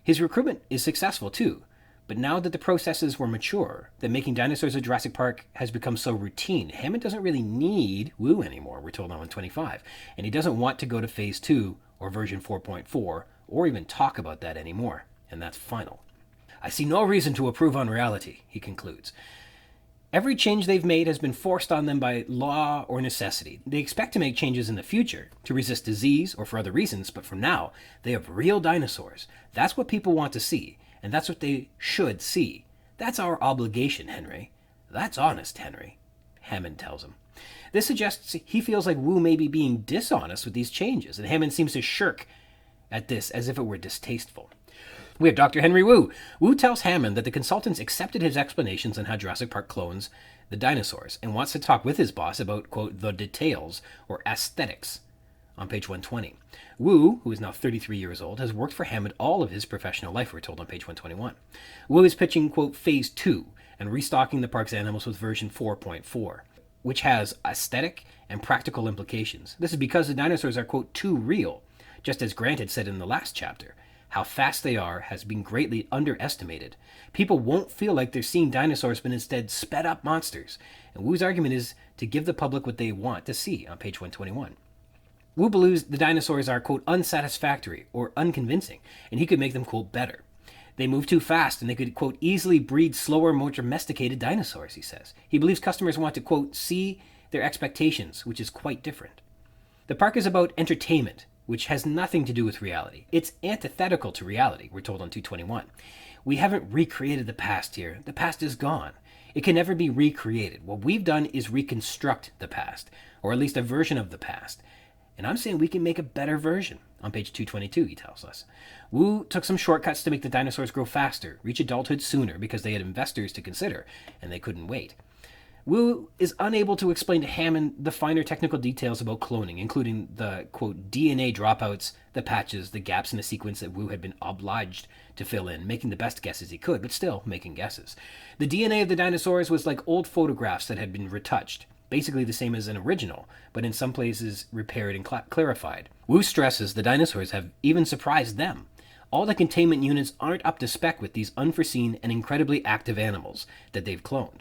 His recruitment is successful too, but now that the processes were mature, that making dinosaurs at Jurassic Park has become so routine, Hammond doesn't really need Wu anymore, we're told on 125, and he doesn't want to go to Phase 2 or version 4.4 or even talk about that anymore, and that's final. I see no reason to approve on reality, he concludes. Every change they've made has been forced on them by law or necessity. They expect to make changes in the future, to resist disease or for other reasons, but for now, they have real dinosaurs. That's what people want to see, and that's what they should see. That's our obligation, Henry. That's honest, Henry, Hammond tells him. This suggests he feels like Wu may be being dishonest with these changes, and Hammond seems to shirk at this as if it were distasteful. We have Dr. Henry Wu. Wu tells Hammond that the consultants accepted his explanations on how Jurassic Park clones the dinosaurs and wants to talk with his boss about, quote, the details or aesthetics on page 120. Wu, who is now 33 years old, has worked for Hammond all of his professional life, we're told on page 121. Wu is pitching, quote, Phase 2 and restocking the park's animals with version 4.4, which has aesthetic and practical implications. This is because the dinosaurs are, quote, too real, just as Grant had said in the last chapter. How fast they are has been greatly underestimated. People won't feel like they're seeing dinosaurs, but instead sped up monsters. And Wu's argument is to give the public what they want to see on page 121. Wu believes the dinosaurs are, quote, unsatisfactory or unconvincing, and he could make them, quote, better. They move too fast, and they could, quote, easily breed slower, more domesticated dinosaurs, he says. He believes customers want to, quote, see their expectations, which is quite different. The park is about entertainment, which has nothing to do with reality. It's antithetical to reality, we're told on 221. We haven't recreated the past here. The past is gone. It can never be recreated. What we've done is reconstruct the past, or at least a version of the past. And I'm saying we can make a better version. On page 222, he tells us. Wu took some shortcuts to make the dinosaurs grow faster, reach adulthood sooner because they had investors to consider, and they couldn't wait. Wu is unable to explain to Hammond the finer technical details about cloning, including the, quote, DNA dropouts, the patches, the gaps in the sequence that Wu had been obliged to fill in, making the best guesses he could, but still making guesses. The DNA of the dinosaurs was like old photographs that had been retouched, basically the same as an original, but in some places repaired and clarified. Wu stresses the dinosaurs have even surprised them. All the containment units aren't up to spec with these unforeseen and incredibly active animals that they've cloned.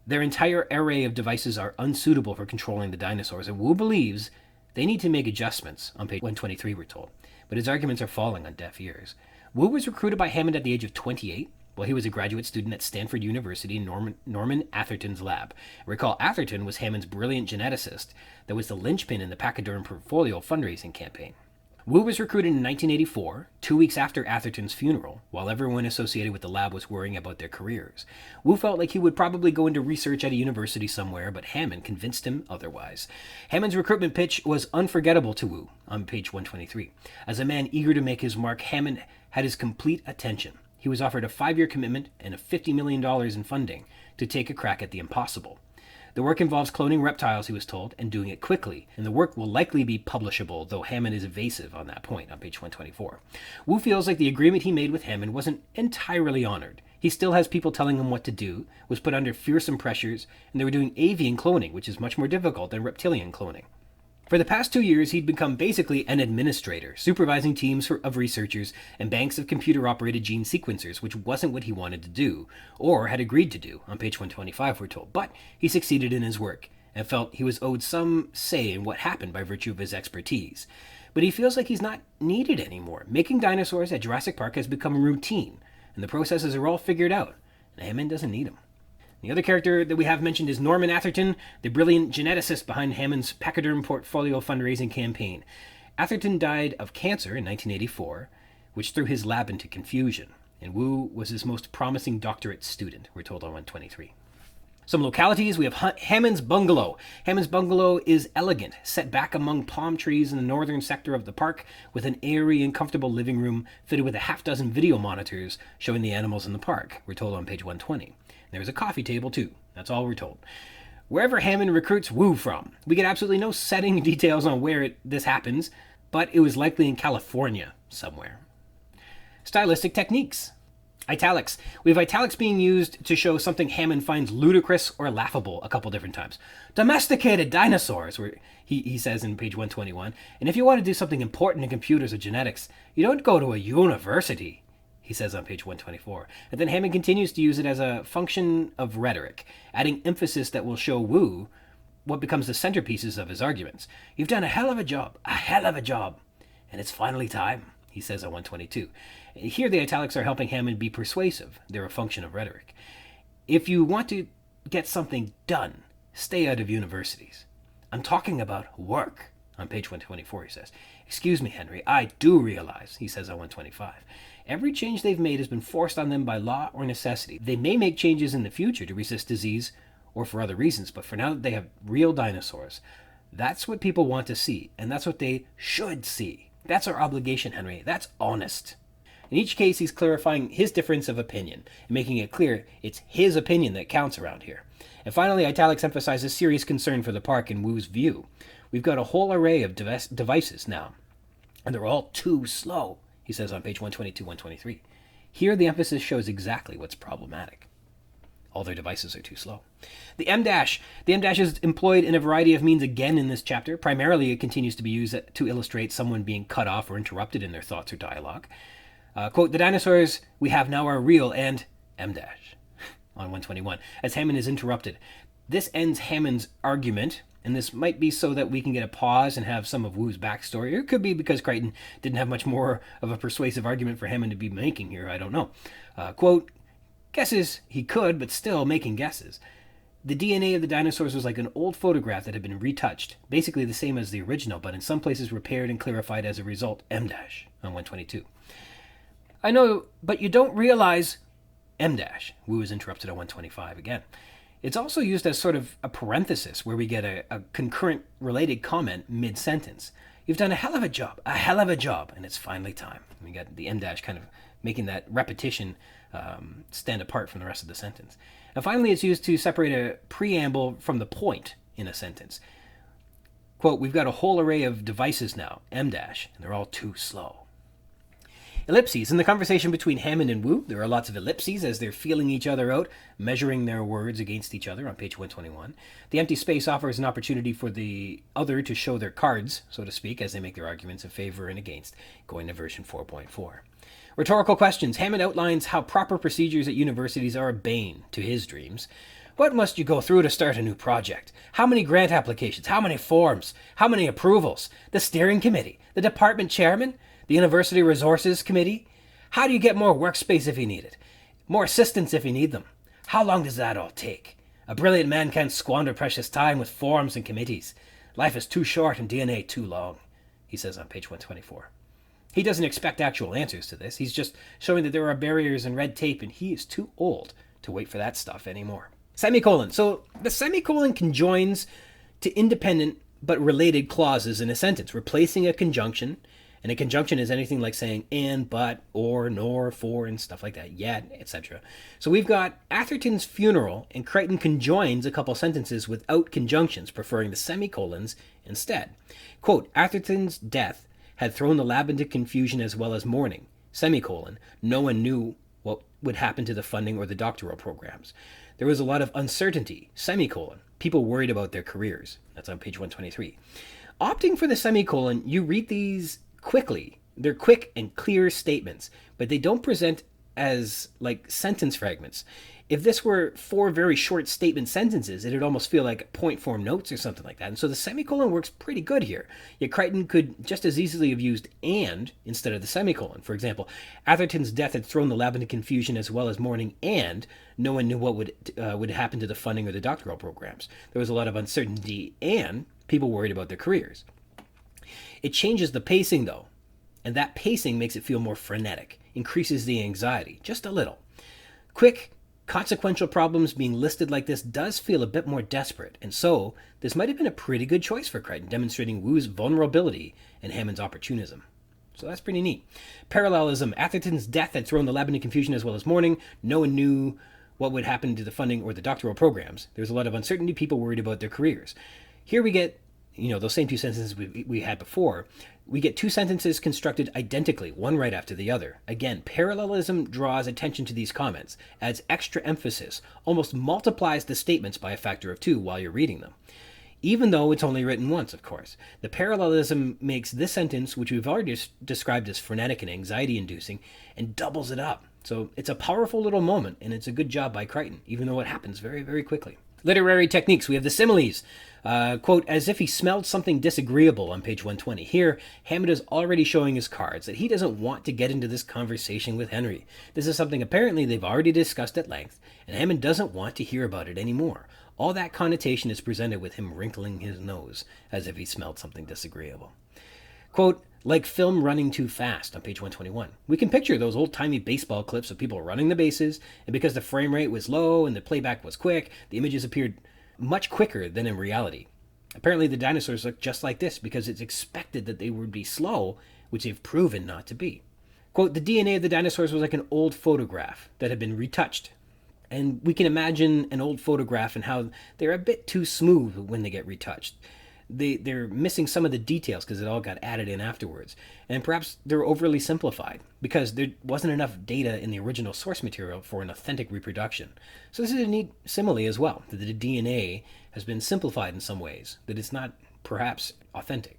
Their entire array of devices are unsuitable for controlling the dinosaurs, and Wu believes they need to make adjustments, on page 123 we're told, but his arguments are falling on deaf ears. Wu was recruited by Hammond at the age of 28, while he was a graduate student at Stanford University in Norman Atherton's lab. Recall, Atherton was Hammond's brilliant geneticist that was the linchpin in the Pachyderm portfolio fundraising campaign. Wu was recruited in 1984, 2 weeks after Atherton's funeral, while everyone associated with the lab was worrying about their careers. Wu felt like he would probably go into research at a university somewhere, but Hammond convinced him otherwise. Hammond's recruitment pitch was unforgettable to Wu, on page 123. As a man eager to make his mark, Hammond had his complete attention. He was offered a 5-year commitment and $50 million in funding to take a crack at the impossible. The work involves cloning reptiles, he was told, and doing it quickly, and the work will likely be publishable, though Hammond is evasive on that point on page 124. Wu feels like the agreement he made with Hammond wasn't entirely honored. He still has people telling him what to do, was put under fearsome pressures, and they were doing avian cloning, which is much more difficult than reptilian cloning. For the past 2 years, he'd become basically an administrator, supervising teams of researchers and banks of computer-operated gene sequencers, which wasn't what he wanted to do, or had agreed to do, on page 125 we're told. But he succeeded in his work, and felt he was owed some say in what happened by virtue of his expertise. but he feels like he's not needed anymore. Making dinosaurs at Jurassic Park has become routine, and the processes are all figured out, and Hammond doesn't need them. The other character that we have mentioned is Norman Atherton, the brilliant geneticist behind Hammond's Pachyderm portfolio fundraising campaign. Atherton died of cancer in 1984, which threw his lab into confusion, and Wu was his most promising doctorate student, we're told on 123. Some localities, we have Hammond's Bungalow. Hammond's Bungalow is elegant, set back among palm trees in the northern sector of the park, with an airy and comfortable living room fitted with a half-dozen video monitors showing the animals in the park, we're told on page 120. There's a coffee table, too. That's all we're told. Wherever Hammond recruits Wu from, we get absolutely no setting details on where this happens, but it was likely in California somewhere. Stylistic techniques. Italics. We have italics being used to show something Hammond finds ludicrous or laughable a couple different times. Domesticated dinosaurs, where he says in page 121. And if you want to do something important in computers or genetics, you don't go to a university, he says on page 124. And then Hammond continues to use it as a function of rhetoric, adding emphasis that will show Wu what becomes the centerpieces of his arguments. You've done a hell of a job, and it's finally time, he says on 122. Here the italics are helping Hammond be persuasive. They're a function of rhetoric. If you want to get something done, stay out of universities. I'm talking about work. On page 124 he says, excuse me, Henry, I do realize, he says on 125. Every change they've made has been forced on them by law or necessity. They may make changes in the future to resist disease or for other reasons, but for now they have real dinosaurs. That's what people want to see, and that's what they should see. That's our obligation, Henry. That's honest. In each case, he's clarifying his difference of opinion and making it clear it's his opinion that counts around here. And finally, italics emphasizes serious concern for the park in Wu's view. We've got a whole array of devices now, and they're all too slow, he says on page 122, 123. Here, the emphasis shows exactly what's problematic. All their devices are too slow. The M-dash. The M-dash is employed in a variety of means again in this chapter. Primarily, it continues to be used to illustrate someone being cut off or interrupted in their thoughts or dialogue. Quote, the dinosaurs we have now are real, and M-dash on 121, as Hammond is interrupted. This ends Hammond's argument, and this might be so that we can get a pause and have some of Wu's backstory, or it could be because Crichton didn't have much more of a persuasive argument for Hammond to be making here, I don't know. Quote, guesses he could, but still making guesses. The DNA of the dinosaurs was like an old photograph that had been retouched, basically the same as the original, but in some places repaired and clarified as a result, M-dash on 122. I know, but you don't realize M-dash. Wu is interrupted on 125 again. It's also used as sort of a parenthesis where we get a concurrent related comment mid-sentence. You've done a hell of a job, and it's finally time. And we got the M-dash kind of making that repetition stand apart from the rest of the sentence. And finally, it's used to separate a preamble from the point in a sentence. Quote, we've got a whole array of devices now, M-dash, and they're all too slow. Ellipses. In the conversation between Hammond and Wu, there are lots of ellipses as they're feeling each other out, measuring their words against each other on page 121. The empty space offers an opportunity for the other to show their cards, so to speak, as they make their arguments in favor and against, going to version 4.4. Rhetorical questions. Hammond outlines how proper procedures at universities are a bane to his dreams. What must you go through to start a new project? How many grant applications? How many forms? How many approvals? The steering committee? The department chairman? The University Resources Committee? How do you get more workspace if you need it? More assistants if you need them? How long does that all take? A brilliant man can't squander precious time with forms and committees. Life is too short and DNA too long, he says on page 124. He doesn't expect actual answers to this. He's just showing that there are barriers and red tape, and he is too old to wait for that stuff anymore. Semicolon. So the semicolon conjoins to independent but related clauses in a sentence, replacing a conjunction. And a conjunction is anything like saying and, but, or, nor, for, and stuff like that, yet, etc. So we've got Atherton's funeral, and Crichton conjoins a couple sentences without conjunctions, preferring the semicolons instead. Quote, Atherton's death had thrown the lab into confusion as well as mourning, semicolon. No one knew what would happen to the funding or the doctoral programs. There was a lot of uncertainty, semicolon. People worried about their careers. That's on page 123. Opting for the semicolon, you read these quickly. They're quick and clear statements, but they don't present as like sentence fragments. If this were 4 very short statement sentences, it'd almost feel like point form notes or something like that. And so the semicolon works pretty good here. Yet Crichton could just as easily have used "and" instead of the semicolon. For example, Atherton's death had thrown the lab into confusion as well as mourning, and no one knew what would happen to the funding or the doctoral programs. There was a lot of uncertainty, and people worried about their careers. It changes the pacing, though, and that pacing makes it feel more frenetic, increases the anxiety, just a little. Quick, consequential problems being listed like this does feel a bit more desperate, and so this might have been a pretty good choice for Crichton, demonstrating Wu's vulnerability and Hammond's opportunism. So that's pretty neat. Parallelism. Atherton's death had thrown the lab into confusion as well as mourning. No one knew what would happen to the funding or the doctoral programs. There was a lot of uncertainty, people worried about their careers. Here we get, those same 2 sentences we had before. We get 2 sentences constructed identically, one right after the other. Again, parallelism draws attention to these comments, adds extra emphasis, almost multiplies the statements by a factor of 2 while you're reading them. Even though it's only written once, of course. The parallelism makes this sentence, which we've already described as frenetic and anxiety-inducing, and doubles it up. So it's a powerful little moment, and it's a good job by Crichton, even though it happens very, very quickly. Literary techniques. We have the similes. Quote, as if he smelled something disagreeable on page 120. Here, Hammond is already showing his cards that he doesn't want to get into this conversation with Henry. This is something apparently they've already discussed at length, and Hammond doesn't want to hear about it anymore. All that connotation is presented with him wrinkling his nose, as if he smelled something disagreeable. Quote, like film running too fast on page 121. We can picture those old-timey baseball clips of people running the bases, and because the frame rate was low and the playback was quick, the images appeared much quicker than in reality. Apparently the dinosaurs look just like this because it's expected that they would be slow, which they've proven not to be. Quote, the DNA of the dinosaurs was like an old photograph that had been retouched. And we can imagine an old photograph and how they're a bit too smooth when they get retouched. They're missing some of the details because it all got added in afterwards. And perhaps they're overly simplified because there wasn't enough data in the original source material for an authentic reproduction. So this is a neat simile as well, that the DNA has been simplified in some ways, that it's not perhaps authentic.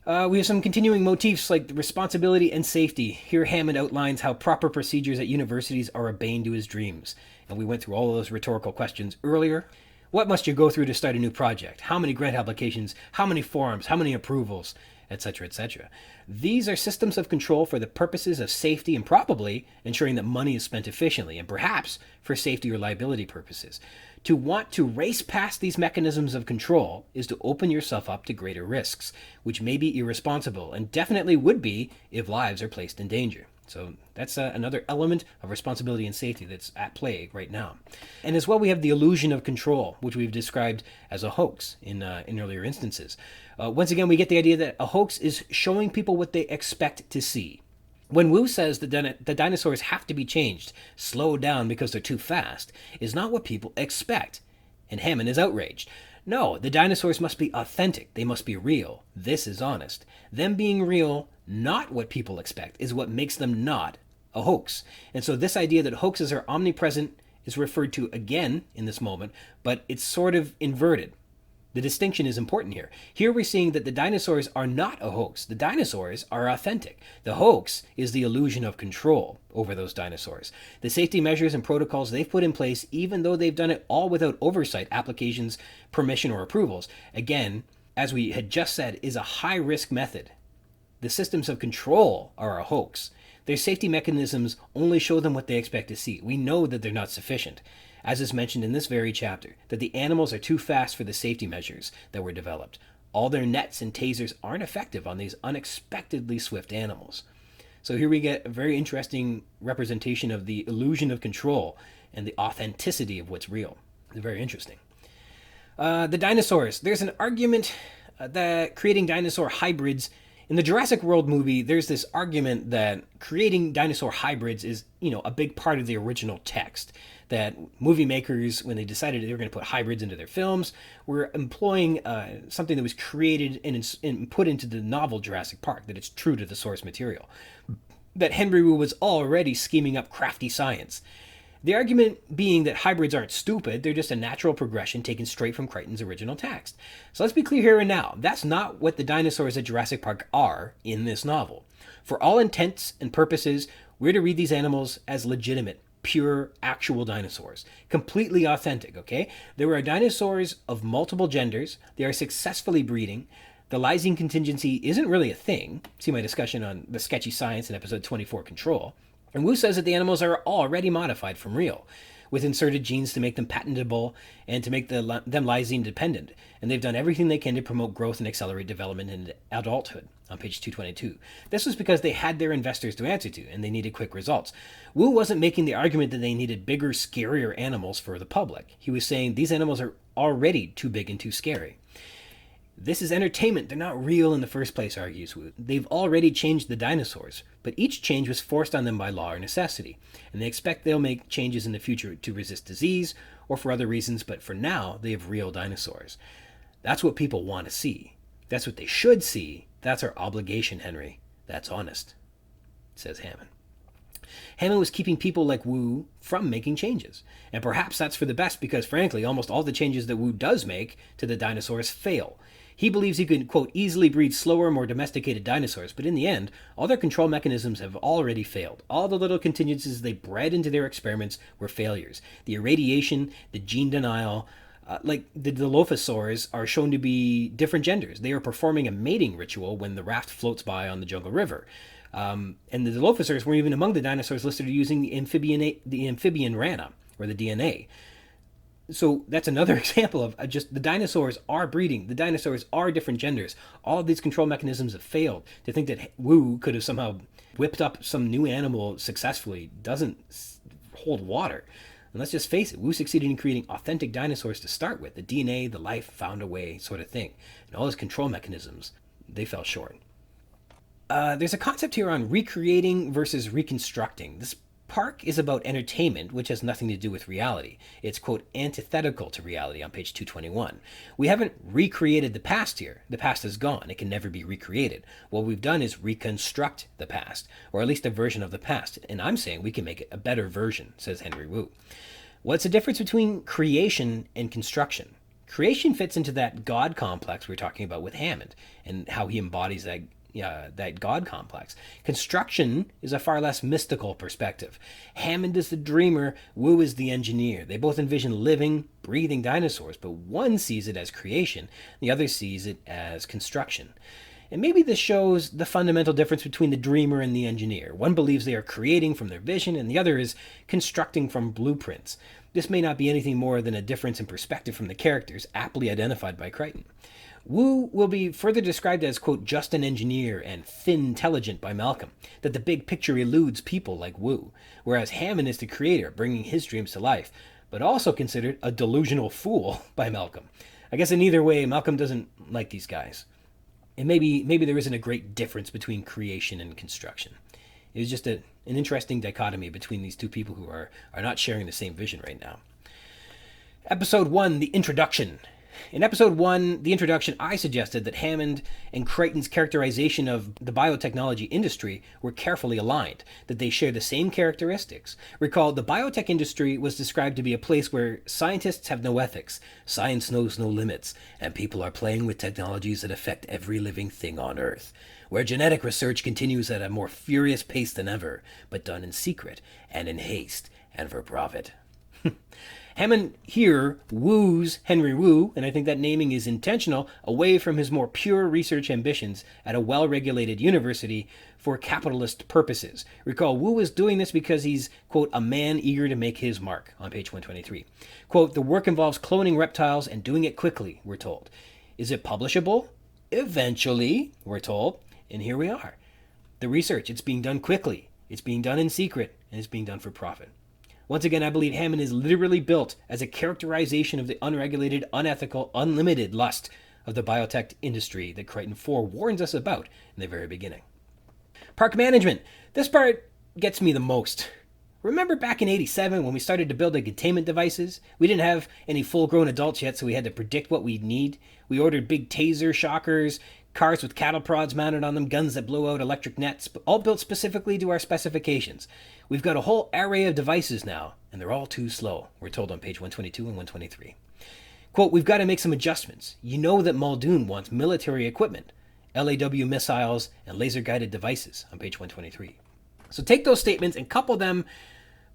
We have some continuing motifs like responsibility and safety. Here Hammond outlines how proper procedures at universities are a bane to his dreams. And we went through all of those rhetorical questions earlier. What must you go through to start a new project? How many grant applications? How many forms? How many approvals? Etc., etc. These are systems of control for the purposes of safety and probably ensuring that money is spent efficiently and perhaps for safety or liability purposes. To want to race past these mechanisms of control is to open yourself up to greater risks, which may be irresponsible and definitely would be if lives are placed in danger. So that's another element of responsibility and safety that's at play right now. And as well, we have the illusion of control, which we've described as a hoax in earlier instances. Once again, we get the idea that a hoax is showing people what they expect to see. When Wu says that the dinosaurs have to be changed, slowed down because they're too fast, is not what people expect. And Hammond is outraged. No, the dinosaurs must be authentic. They must be real. This is honest. Them being real, not what people expect, is what makes them not a hoax. And so this idea that hoaxes are omnipresent is referred to again in this moment, but it's sort of inverted. The distinction is important here. Here we're seeing that the dinosaurs are not a hoax. The dinosaurs are authentic. The hoax is the illusion of control over those dinosaurs. The safety measures and protocols they've put in place, even though they've done it all without oversight, applications, permission, or approvals, again, as we had just said, is a high-risk method. The systems of control are a hoax. Their safety mechanisms only show them what they expect to see. We know that they're not sufficient, as is mentioned in this very chapter, that the animals are too fast for the safety measures that were developed. All their nets and tasers aren't effective on these unexpectedly swift animals. So here we get a very interesting representation of the illusion of control and the authenticity of what's real. It's very interesting. The dinosaurs. There's an argument that creating dinosaur hybrids in the Jurassic World movie, there's this argument that creating dinosaur hybrids is, a big part of the original text. That movie makers, when they decided they were going to put hybrids into their films, were employing something that was created and put into the novel Jurassic Park, that it's true to the source material. That Henry Wu was already scheming up crafty science. The argument being that hybrids aren't stupid, they're just a natural progression taken straight from Crichton's original text. So let's be clear here and now, that's not what the dinosaurs at Jurassic Park are in this novel. For all intents and purposes, We're to read these animals as legitimate, pure, actual dinosaurs. Completely authentic, okay? There are dinosaurs of multiple genders. They are successfully breeding. The lysine contingency isn't really a thing. See my discussion on the sketchy science in episode 24, Control. And Wu says that the animals are already modified from real, with inserted genes to make them patentable and to make them lysine dependent. And they've done everything they can to promote growth and accelerate development in adulthood, on page 222. This was because they had their investors to answer to, and they needed quick results. Wu wasn't making the argument that they needed bigger, scarier animals for the public. He was saying these animals are already too big and too scary. This is entertainment. They're not real in the first place, argues Wu. They've already changed the dinosaurs, but each change was forced on them by law or necessity, and they expect they'll make changes in the future to resist disease or for other reasons, but for now, they have real dinosaurs. That's what people want to see. That's what they should see. That's our obligation, Henry. That's honest, says Hammond. Hammond was keeping people like Wu from making changes. And perhaps that's for the best because, frankly, almost all the changes that Wu does make to the dinosaurs fail. He believes he could, quote, easily breed slower, more domesticated dinosaurs, but in the end, all their control mechanisms have already failed. All the little contingencies they bred into their experiments were failures. The irradiation, the gene denial, like the Dilophosaurs are shown to be different genders. They are performing a mating ritual when the raft floats by on the Jungle River. And the Dilophosaurs weren't even among the dinosaurs listed using the amphibian rana, or the DNA. So that's another example of just the dinosaurs are breeding. The dinosaurs are different genders. All of these control mechanisms have failed. To think that Wu could have somehow whipped up some new animal successfully doesn't hold water. And let's just face it, Wu succeeded in creating authentic dinosaurs to start with. The DNA, the life found a way sort of thing. And all his control mechanisms, they fell short. There's a concept here on recreating versus reconstructing. This park is about entertainment, which has nothing to do with reality. It's, quote, antithetical to reality on page 221. We haven't recreated the past here. The past is gone. It can never be recreated. What we've done is reconstruct the past, or at least a version of the past. And I'm saying we can make it a better version, says Henry Wu. What's the difference between creation and construction? Creation fits into that God complex we were talking about with Hammond and how he embodies that God complex. Construction is a far less mystical perspective. Hammond is the dreamer, Wu is the engineer. They both envision living, breathing dinosaurs, but one sees it as creation, the other sees it as construction. And maybe this shows the fundamental difference between the dreamer and the engineer. One believes they are creating from their vision, and the other is constructing from blueprints. This may not be anything more than a difference in perspective from the characters, aptly identified by Crichton. Wu will be further described as, quote, just an engineer and thin-intelligent by Malcolm, that the big picture eludes people like Wu, whereas Hammond is the creator, bringing his dreams to life, but also considered a delusional fool by Malcolm. I guess in either way, Malcolm doesn't like these guys. And maybe there isn't a great difference between creation and construction. It was just an interesting dichotomy between these two people who are not sharing the same vision right now. Episode 1, the introduction. In episode 1, the introduction, I suggested that Hammond and Crichton's characterization of the biotechnology industry were carefully aligned, that they share the same characteristics. Recall, the biotech industry was described to be a place where scientists have no ethics, science knows no limits, and people are playing with technologies that affect every living thing on Earth. Where genetic research continues at a more furious pace than ever, but done in secret and in haste and for profit. Hammond here woos Henry Wu, and I think that naming is intentional, away from his more pure research ambitions at a well-regulated university for capitalist purposes. Recall, Wu is doing this because he's, quote, a man eager to make his mark, on page 123. Quote, the work involves cloning reptiles and doing it quickly, we're told. Is it publishable? Eventually, we're told. And here we are. The research, it's being done quickly, it's being done in secret, and it's being done for profit. Once again, I believe Hammond is literally built as a characterization of the unregulated, unethical, unlimited lust of the biotech industry that Crichton 4 warns us about in the very beginning. Park management. This part gets me the most. Remember back in 87 when we started to build the containment devices? We didn't have any full-grown adults yet, so we had to predict what we'd need. We ordered big taser shockers, cars with cattle prods mounted on them, guns that blow out electric nets, all built specifically to our specifications. We've got a whole array of devices now, and they're all too slow, we're told on page 122 and 123. Quote, we've got to make some adjustments. You know that Muldoon wants military equipment, LAW missiles, and laser-guided devices on page 123. So take those statements and couple them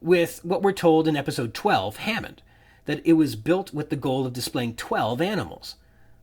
with what we're told in episode 12, Hammond, that it was built with the goal of displaying 12 animals.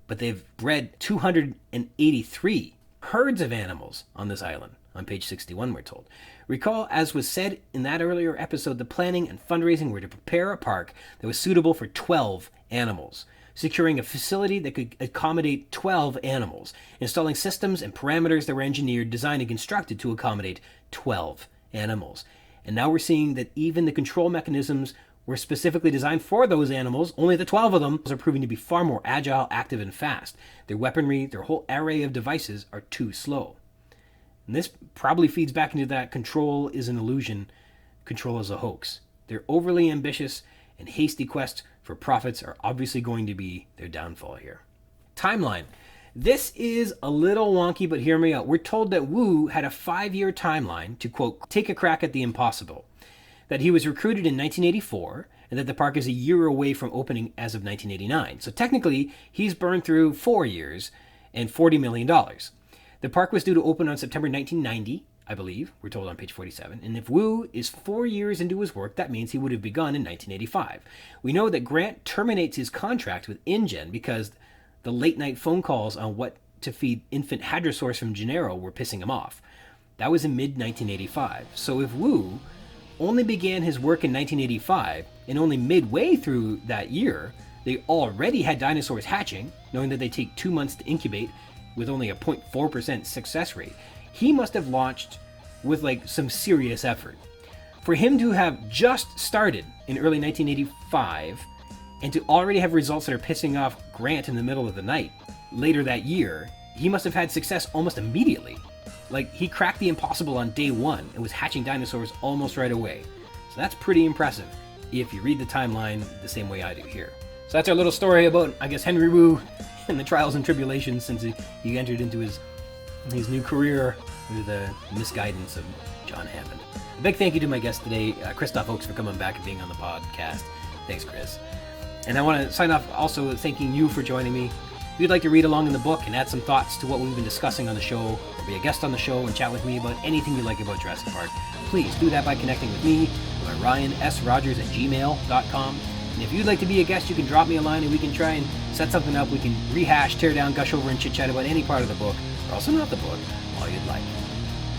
But they've bred 283 herds of animals on this island. On page 61, we're told. Recall, as was said in that earlier episode, the planning and fundraising were to prepare a park that was suitable for 12 animals, securing a facility that could accommodate 12 animals, installing systems and parameters that were engineered, designed, and constructed to accommodate 12 animals. And now we're seeing that even the control mechanisms were specifically designed for those animals. Only the 12 of them are proving to be far more agile, active, and fast. Their weaponry, their whole array of devices are too slow. And this probably feeds back into that control is an illusion, control is a hoax. Their overly ambitious and hasty quest for profits are obviously going to be their downfall here. Timeline. This is a little wonky, but hear me out. We're told that Wu had a 5-year timeline to, quote, take a crack at the impossible. That he was recruited in 1984, and that the park is a year away from opening as of 1989. So technically, he's burned through 4 years and $40 million. The park was due to open on September 1990, I believe, we're told on page 47. And if Wu is 4 years into his work, that means he would have begun in 1985. We know that Grant terminates his contract with InGen because the late-night phone calls on what to feed infant hadrosaurs from Gennaro were pissing him off. That was in mid-1985. So if Wu only began his work in 1985, and only midway through that year, they already had dinosaurs hatching, knowing that they take 2 months to incubate with only a 0.4% success rate, he must have launched with some serious effort. For him to have just started in early 1985 and to already have results that are pissing off Grant in the middle of the night later that year, he must have had success almost immediately. He cracked the impossible on day one and was hatching dinosaurs almost right away. So that's pretty impressive if you read the timeline the same way I do here. So that's our little story about, Henry Wu and the trials and tribulations since he entered into his new career under the misguidance of John Hammond. A big thank you to my guest today, Kristoph Ochs, for coming back and being on the podcast. Thanks, Chris. And I want to sign off also thanking you for joining me. If you'd like to read along in the book and add some thoughts to what we've been discussing on the show, or be a guest on the show and chat with me about anything you like about Jurassic Park, please do that by connecting with me at ryansrogers@gmail.com. And if you'd like to be a guest, you can drop me a line and we can try and set something up. We can rehash, tear down, gush over, and chit-chat about any part of the book, or also not the book, all you'd like.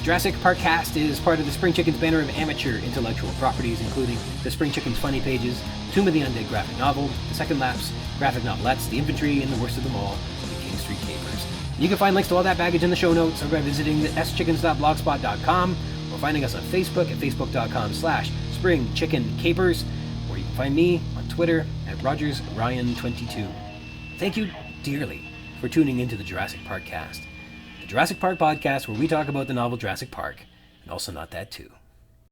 Jurassic Park-Cast is part of the Spring Chicken's banner of amateur intellectual properties, including the Spring Chicken's Funny Pages, Tomb of the Undead graphic novel, the Second Lapse graphic novelettes, The Infantry, and the worst of them all, the King Street Capers. You can find links to all that baggage in the show notes or by visiting the schickens.blogspot.com or finding us on Facebook at facebook.com/springchickencapers, or you can find me on Twitter at RogersRyan22. Thank you dearly for tuning into the Jurassic Park-Cast, the Jurassic Park podcast where we talk about the novel Jurassic Park, and also not that too.